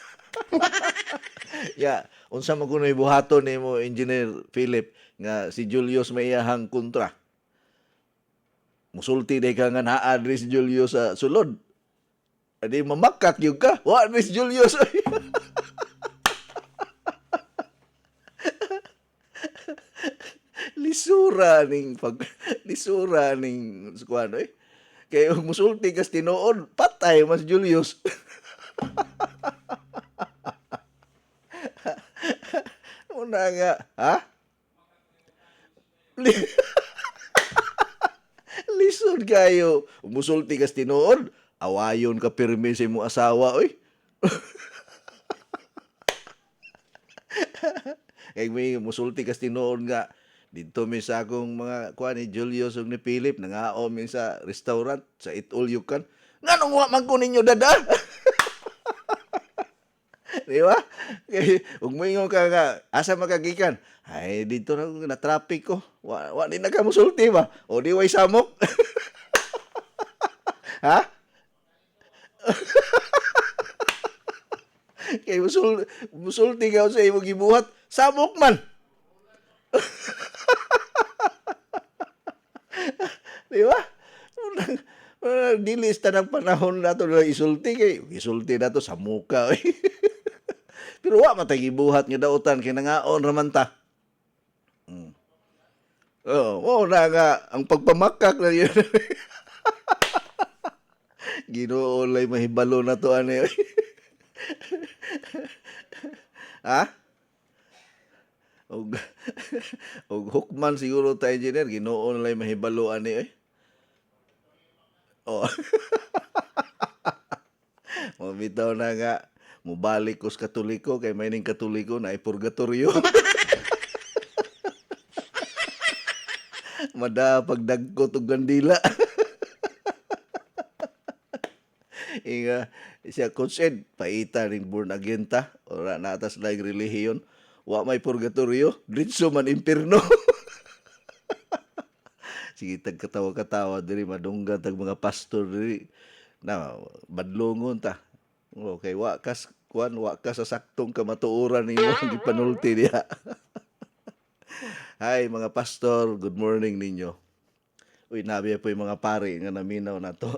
S2: Ya, unsa man kuno ibuhaton nimo Engineer Philip nga si Julius may iyahang kontra. Musulti day ka nga naa diri si Julius sa sulod. Adi mamakak yung ka. Wa diri si Julius. lisura ning kuan eh. Kay musulti kas tinuod, patay mas Julius. Una nga, ha? Lisod kayo. Musulti kas tinuod, awayon ka pirmi sa imong asawa, oy. Kay may musulti kas tinuod nga, dito mi sa akong mga kuan ni Julius ug ni Philip nangaom mi sa restaurant sa Eat All You Can. Nganong wa man ko ninyo dada? Di ba? Kay ug moingon ka nga asa makagikan? Ay dito na traffic ko. Wa di na ka musulti ba? O di way samok. Ha? Kay musulti ka sa imong gibuhat, samok man. Di ba? Dilis ta ng panahon nato na isulti kay isulti na to sa muka. Pero wa matay gibuhat nga dautan kay nangaon raman ta. Oo, na nga ang pagpamakak na yun. Ginoo lay mahibalo na to ani. Ha? Og og hukman siguro ta engineer Ginoo lay mahibalo ani. Oh. Mabitaw na nga mubalik ko sa Katoliko kay may ning Katoliko na ay purgatorio. Mada pagdagkot og gandila. Inga siya Coach Ed paita ring born again ta ora na atas like relihiyon wa may purgatorio diretso man impierno. Sige tagkatawa-katawa diri madunggan tag mga pastor diri na badlongon ta. Okay, wa kas sa saktong kamatuoran nimo gipanulti diha. Hi mga pastor, good morning ninyo. Uy, nabi po yung mga pari nga naminaw na to.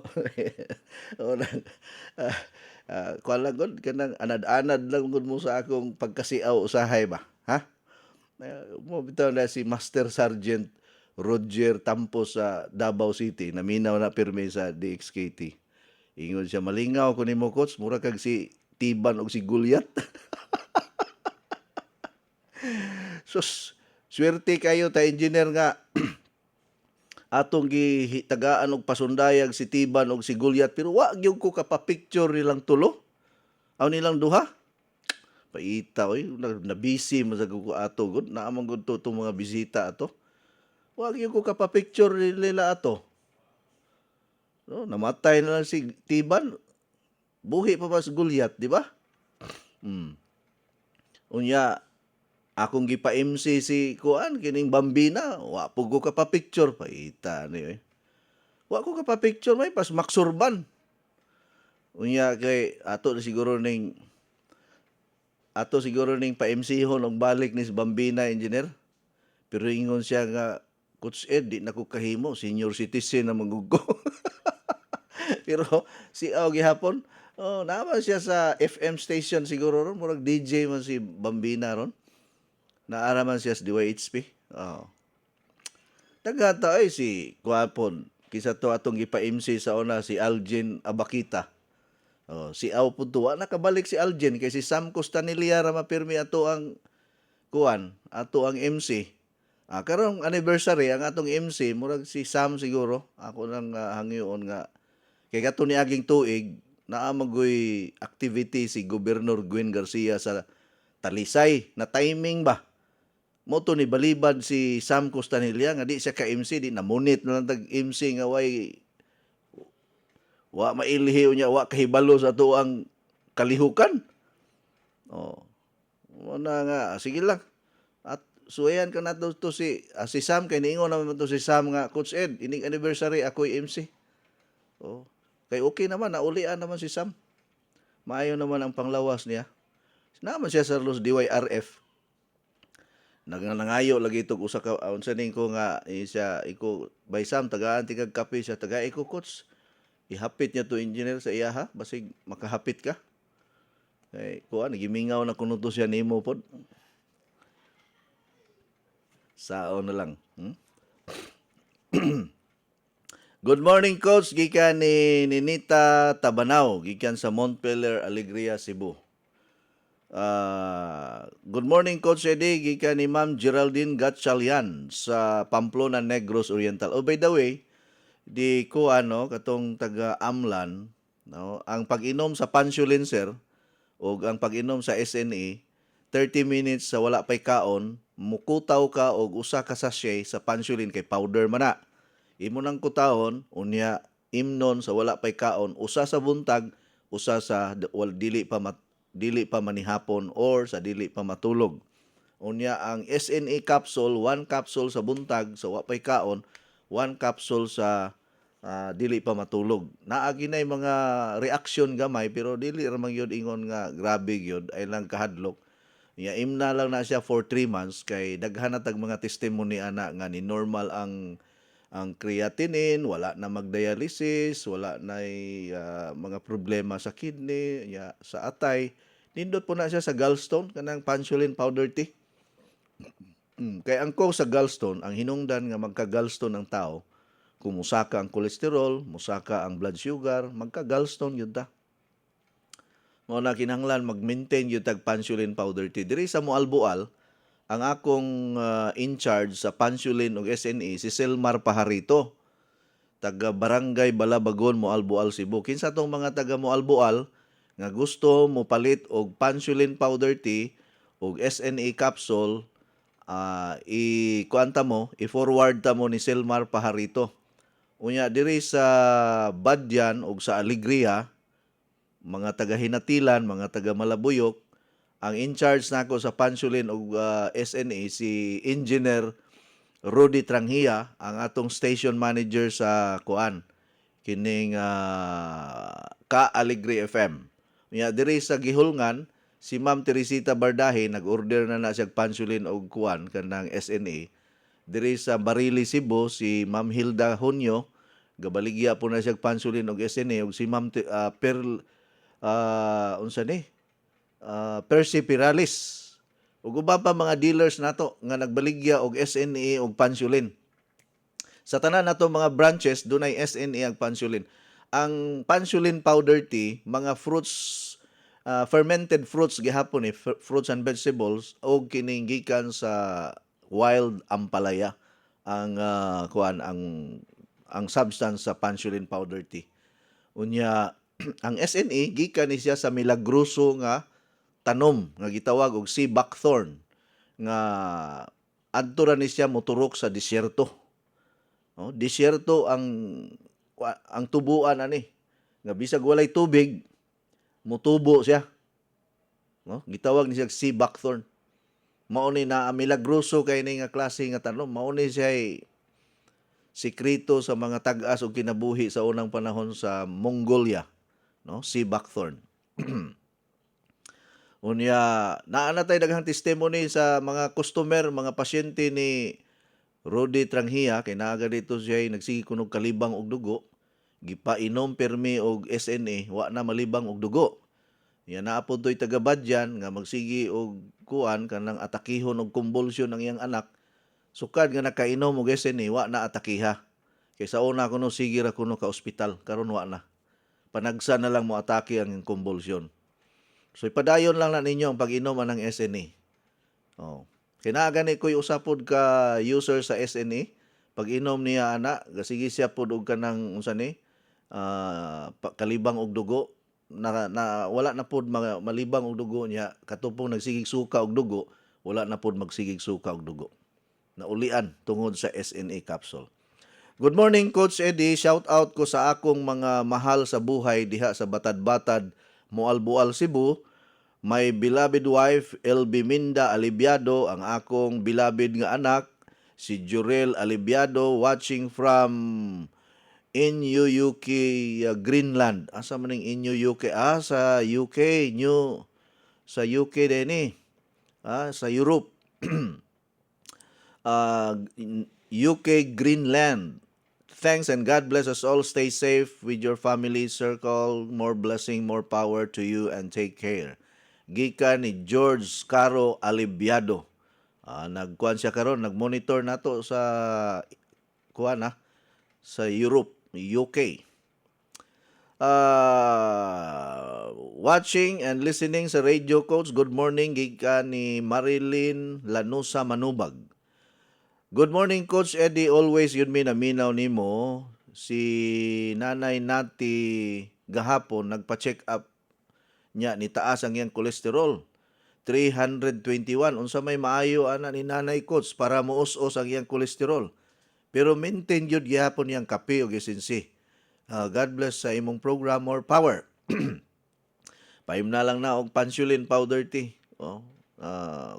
S2: Kuha lang gud, kanang anad-anad lang gud mo sa akong pagkasiaw usahay ba? Ha? Mo bitaw na si Master Sergeant Roger Tampos sa Davao City, naminaw na pirmi sa DXKT. Ingon siya, malingaw ko nimo coach, mura kag si Tiban og si Gulyat. Sus, swerte kayo ta engineer nga atong gitagaan og pasundayag si Tiban og si Gulyat pero wa gyud ko kapapicture nilang tulo. Aw nilang duha. Paita oy, na busy man sa ko ato gud, naamang gud to mga bisita ato. Wa gyud ko kapapicture nila ato. No, namatay na lang si Tiban. Buhi pa si Gulyat, di ba? Unya akong gipa-MC si kuan kining Bambina, wa po ko ka pa picture paita ni. Wa ko ka pa picture may pas maksurban. Unya kay ato siguro ning pa-MC hon og balik ni si Bambina engineer. Pero ingon siya nga Coach Ed, di na ko kahimo, senior citizen na magugo. Pero si gihapon, naman siya sa FM station siguro ron, murag DJ man si Bambina ron. Naaraman siya sa DYHP. Tagata ay si Guapon. Kisa to atong gipa-MC sa una si Algin Abakita. Si Aw Puntua nakabalik si Algin kay si Sam Costanilla ra mapirmi ato ang ato ang MC. Karong anniversary ang atong MC murag si Sam siguro. Ako nang hangyoon nga kay kato ni aging tuig naamagoy activity si Gobernador Gwen Garcia sa Talisay na timing ba. Moto ni balibad si Sam Costanilla nga di siya ka MC, di namunit na lang tag MC nga wa mailhi unya wa kahibalo sa to ang kalihukan. Wala nga sige lang. At suayan ka na to si Sam kay niingon naman to si Sam nga Coach Ed ining anniversary ako'y MC. Kay okay naman naulian naman si Sam. Maayo naman ang panglawas niya. Naman siya sa Los DYRF. Nangayo lagi itong usa ka unsa ning ko nga siya iko by Sam tagaan tigag kape siya taga iko coach. Ihapit niya to engineer sa iya ha basig makahapit ka. Kay kuan gimingaw na kuno to siya nimo pod. Sao na lang. Good morning coach gikan ni Ninita Tabanaw gikan sa Montpelier Alegria Cebu. Good morning Coach Eddie gikan ni Ma'am Geraldine Gatchalian sa Pamplona Negros Oriental. By the way, di ko katong taga Amlan, no, ang pag-inom sa Pansulinser o ang pag-inom sa SNE 30 minutes sa wala pay kaon, mukutaw ka og usa ka sachet sa Pansulin kay powder man na. Imo nang kutahon unya imnon sa wala pay kaon, usa sa buntag, usa sa dili pa manihapon or sa dili pa matulog. Unya ang SNE capsule, 1 capsule sa buntag sa wapay kaon, 1 capsule sa dili pa matulog. Naagi na mga reaction gamay pero dili ra man gyud ingon nga grabe gyud ay lang kahadlok. Nya imna lang na siya for 3 months kay daghan na tag mga testimony ana nga ni normal ang ang creatinine, wala na magdialysis, wala na mga problema sa kidney, sa atay. Nindot po na siya sa gallstone, kanang Pansulin powder tea. Kaya angko sa gallstone, ang hinungdan nga magka-gallstone ang tao, kung musaka ang kolesterol, musaka ang blood sugar, magka-gallstone yun ta. Mao na kinahanglan mag-maintain yung tag Pansulin powder tea. Diri sa Moalboal, ang akong in charge sa Pansulin ug SNE si Selmar Pajarito, taga Barangay Balabagon, Moalboal, Cebu. Kinsa tong mga taga Moalboal nga gusto mo palit og Pansulin powder tea ug SNE capsule, i-kuanta mo, i-forward ta mo ni Selmar Pajarito. Unya diri sa Badyan ug sa Alegria, mga taga Hinatilan, mga taga Malabuyok, ang in charge nako sa Pansulin ug SNE si Engineer Rudy Tranghia, ang atong station manager sa kuan kining Ka Alegre FM. Unya diri sa Gihulngan, si Ma'am Teresita Bardahe nag-order na siya Pansulin og kuan kanang SNE. Diri sa Barili, Cebu, si Ma'am Hilda Hunyo gabaligya po na siya Pansulin og SNE ug si Ma'am Percy Piralis. Ug uban pa mga dealers nato nga nagbaligya og SNE og Pansulin. Sa tanan nato mga branches dunay SNE ang Pansulin. Ang Pansulin powder tea, mga fruits, fermented fruits gihapon fruits and vegetables og kining gikan sa wild ampalaya ang ang substance sa Pansulin powder tea. Unya ang SNE gikan ni siya sa milagroso nga tanom nga gitawag og sea buckthorn nga adto ra ni siya moturok sa disyerto. Disyerto ang tubuan ani nga bisag walay tubig mutubo siya. Gitawag ni siya sea buckthorn. Mao ni na milagroso kay ni nga klase nga tanom. Mao ni siya sikreto sa mga tag-as o kinabuhi sa unang panahon sa Mongolia, sea buckthorn. Unya, naana tayo daghang testimony sa mga customer, mga pasyente ni Rudy Tranghia, kay naaga dito siya nagsige kunog kalibang og dugo, gipainom permi og SNE, wa na malibang og dugo. Yan naapod to'y taga-Badyan nga magsigi og kuan kanang atakihon og convulsion ang iyang anak. Sukad nga nakainom og SNE, wa na atakiha. Kay sa una kuno sige ra kuno ka ospital, karon wa na. Panagsa na lang mo atake ang convulsion. So ipadayon lang na ninyo ang pag-inom ng SNE. Kinagani ko'y usapod ka user sa SNE, pag-inom niya ana, sige siya pod og kanang kalibang og dugo, na wala na pod malibang og dugo niya, katupong nagsigig suka og dugo, wala na pod magsigig suka og dugo. Naulian tungod sa SNE capsule. Good morning, Coach Eddie. Shout out ko sa akong mga mahal sa buhay diha sa Batad-Batad, Moalboal, Cebu. My beloved wife, LB Minda Alibiado, ang akong beloved nga anak, si Jurel Alibiado, watching from Inuyuk, Greenland. Asa man ning Inuyuk? Sa UK, sa UK din sa Europe. UK, Greenland. Thanks and God bless us all. Stay safe with your family circle. More blessing, more power to you and take care. Gikan ni George Caro Alibiado. Nagkuan siya karon, nagmonitor nato sa sa Europe, UK. Watching and listening sa Radio Coach. Good morning gikan ni Marilyn Lanusa Manubag. Good morning, Coach Eddie. Always yun minaminaw nimo. Si Nanay Nati gahapon nagpa-check up niya ni taas ang iyang kolesterol. 321. Unsa may maayo ana ni Nanay Coach para muus-us ang iyang kolesterol. Pero maintain yun gihapon niyang kape o gisinsi. God bless sa imong program, more power. Paim na lang na og Pansulin powder tea.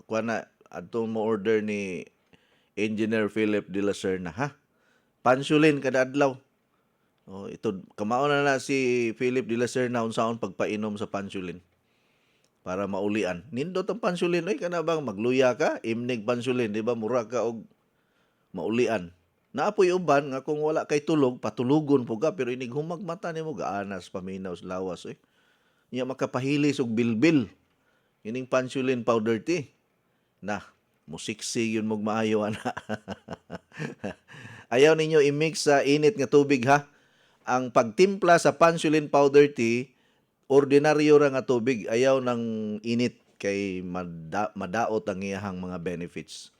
S2: Kuha na, adto mo order ni Engineer Philip de la Serna, ha? Pansulin kada adlaw. Ito, kamao na si Philip de la Serna unsaon pagpainom sa Pansulin para maulian. Nindot ang Pansulin, kana bang magluya ka, imnig Pansulin, di ba? Mura ka og maulian. Naapoy uban nga kung wala kay tulog, patulugon po ka, pero inig humagmata nimo gaanas paminaw sa lawas eh. Nya makapahilis og bilbil. Ining pansulin powder tea. Na, musiksi yun mong maayo ana. Ayaw ninyo i-mix sa init nga tubig ha. Ang pagtimpla sa pansulin powder tea, ordinaryo ra nga tubig, ayaw ng init kay madaot ang iyahang mga benefits.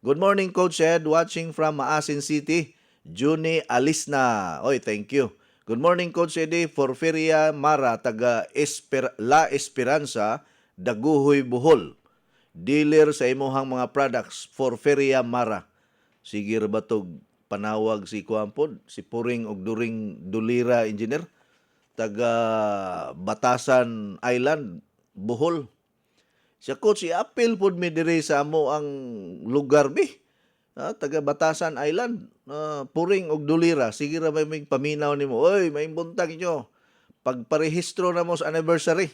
S2: Good morning, Coach Ed. Watching from Maasin City. Juni Alisna. Oy, thank you. Good morning, Coach Eddie. Porfiria Mara, taga La Esperanza, Daguhoy, Bohol. Dealer sa imuhang mga products, Porfiria Mara. Sige ra ba tog panawag si Kuampod, si Puring og During Dulira Engineer, taga Batasan Island, Bohol. Siya coach, i-appeal po mi diri sa amo ang lugar bi. Taga Batasan Island, Puring og Dulira. Sige ra may paminaw nimo. Oy, may buntag inyo. Pagparehistro na mo sa anniversary.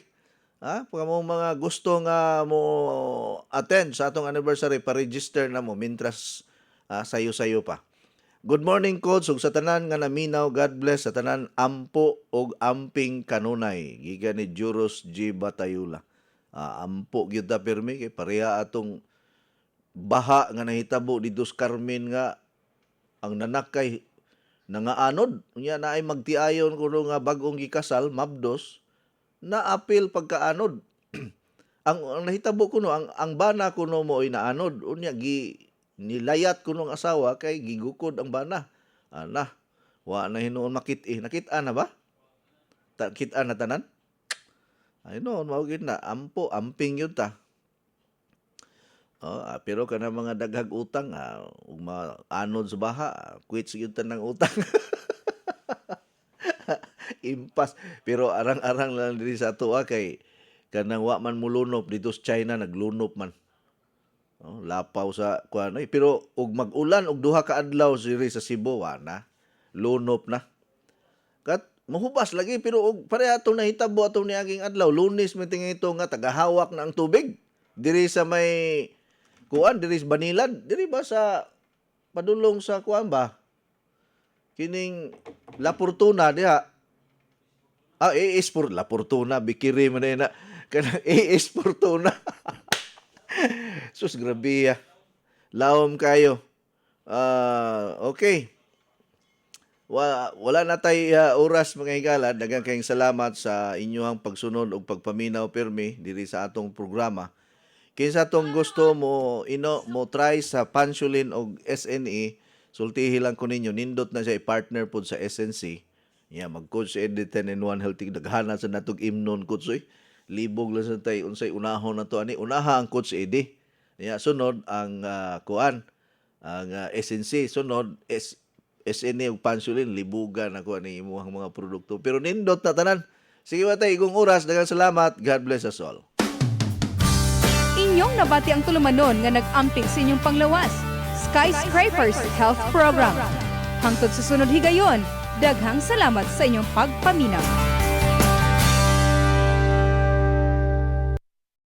S2: Pag mo mga gusto nga mo attend sa atong anniversary, pa-register na mo mintras sayo-sayo pa. Good morning, Coach. Ug sa tanan nga naminaw, God bless sa tanan ampo og amping kanunay. Giga ni Juros G. Batayula. Ampo gyud ta pirmi kay pareha atong baha nga nahitabo di Dos Carmen nga ang nanakay nangaanod unya naay magtiayon kuno nga bag-ong gikasal mabdos na apil pagkaanod. ang nahitabo kuno ang bana kuno mo ay naanod unya nilayat kuno ang asawa kay gigukod ang bana. Wa na hinuon nakit-a na ba? Kita na tanan? Ay noon, mawagin na, amping yun ta. Pero kana mga daghag utang, anod sa baha, quits yun ta ng utang. Impas. Pero arang-arang lang din sa tuwa kay kanang wa man mulunop dito sa China, naglunop man. Lapaw sa kuan. Pero ug mag-ulan, ug duha ka adlaw diri sa Cebu, na, lunop na. Kat mahubas lagi pero og pareha atong nahitabo atong niaging adlaw Lunes miting ito nga tagahawak na ang tubig diri sa may kuan diri sa Banilad diri ba sa padulong sa kuan ba kining La Fortuna diha AS for La Fortuna bikiri man na kana AS Fortuna. Sus grabe lawom kayo. Okay. Wala na tay oras mga higala. Daghang kayong salamat sa inyong pagsunod o pagpaminaw pirmi diri sa atong programa. Kinsa tong gusto mo try sa Pansulin og SNE, sultihi lang ko ninyo nindot na siya i-partner pod sa SNC. Mag-Coach Eddie 10-in-1 healthy daghana sa natog imnon coach oy. Libog lang sa tay unsay unahon na to ani. Unaha ang Coach Eddie. Sunod ang kuan ang SNC, sunod SNE ug Pansulin, libugan ako ani imuhang mga produkto. Pero nindot na tanan. Sige watay, igong oras. Daghang salamat. God bless us all.
S7: Inyong nabati ang tulumanon nga nag-amping sa inyong panglawas. Skyscrapers Health Program. Hangtod sa sunod higayon, daghang salamat sa inyong pagpaminaw.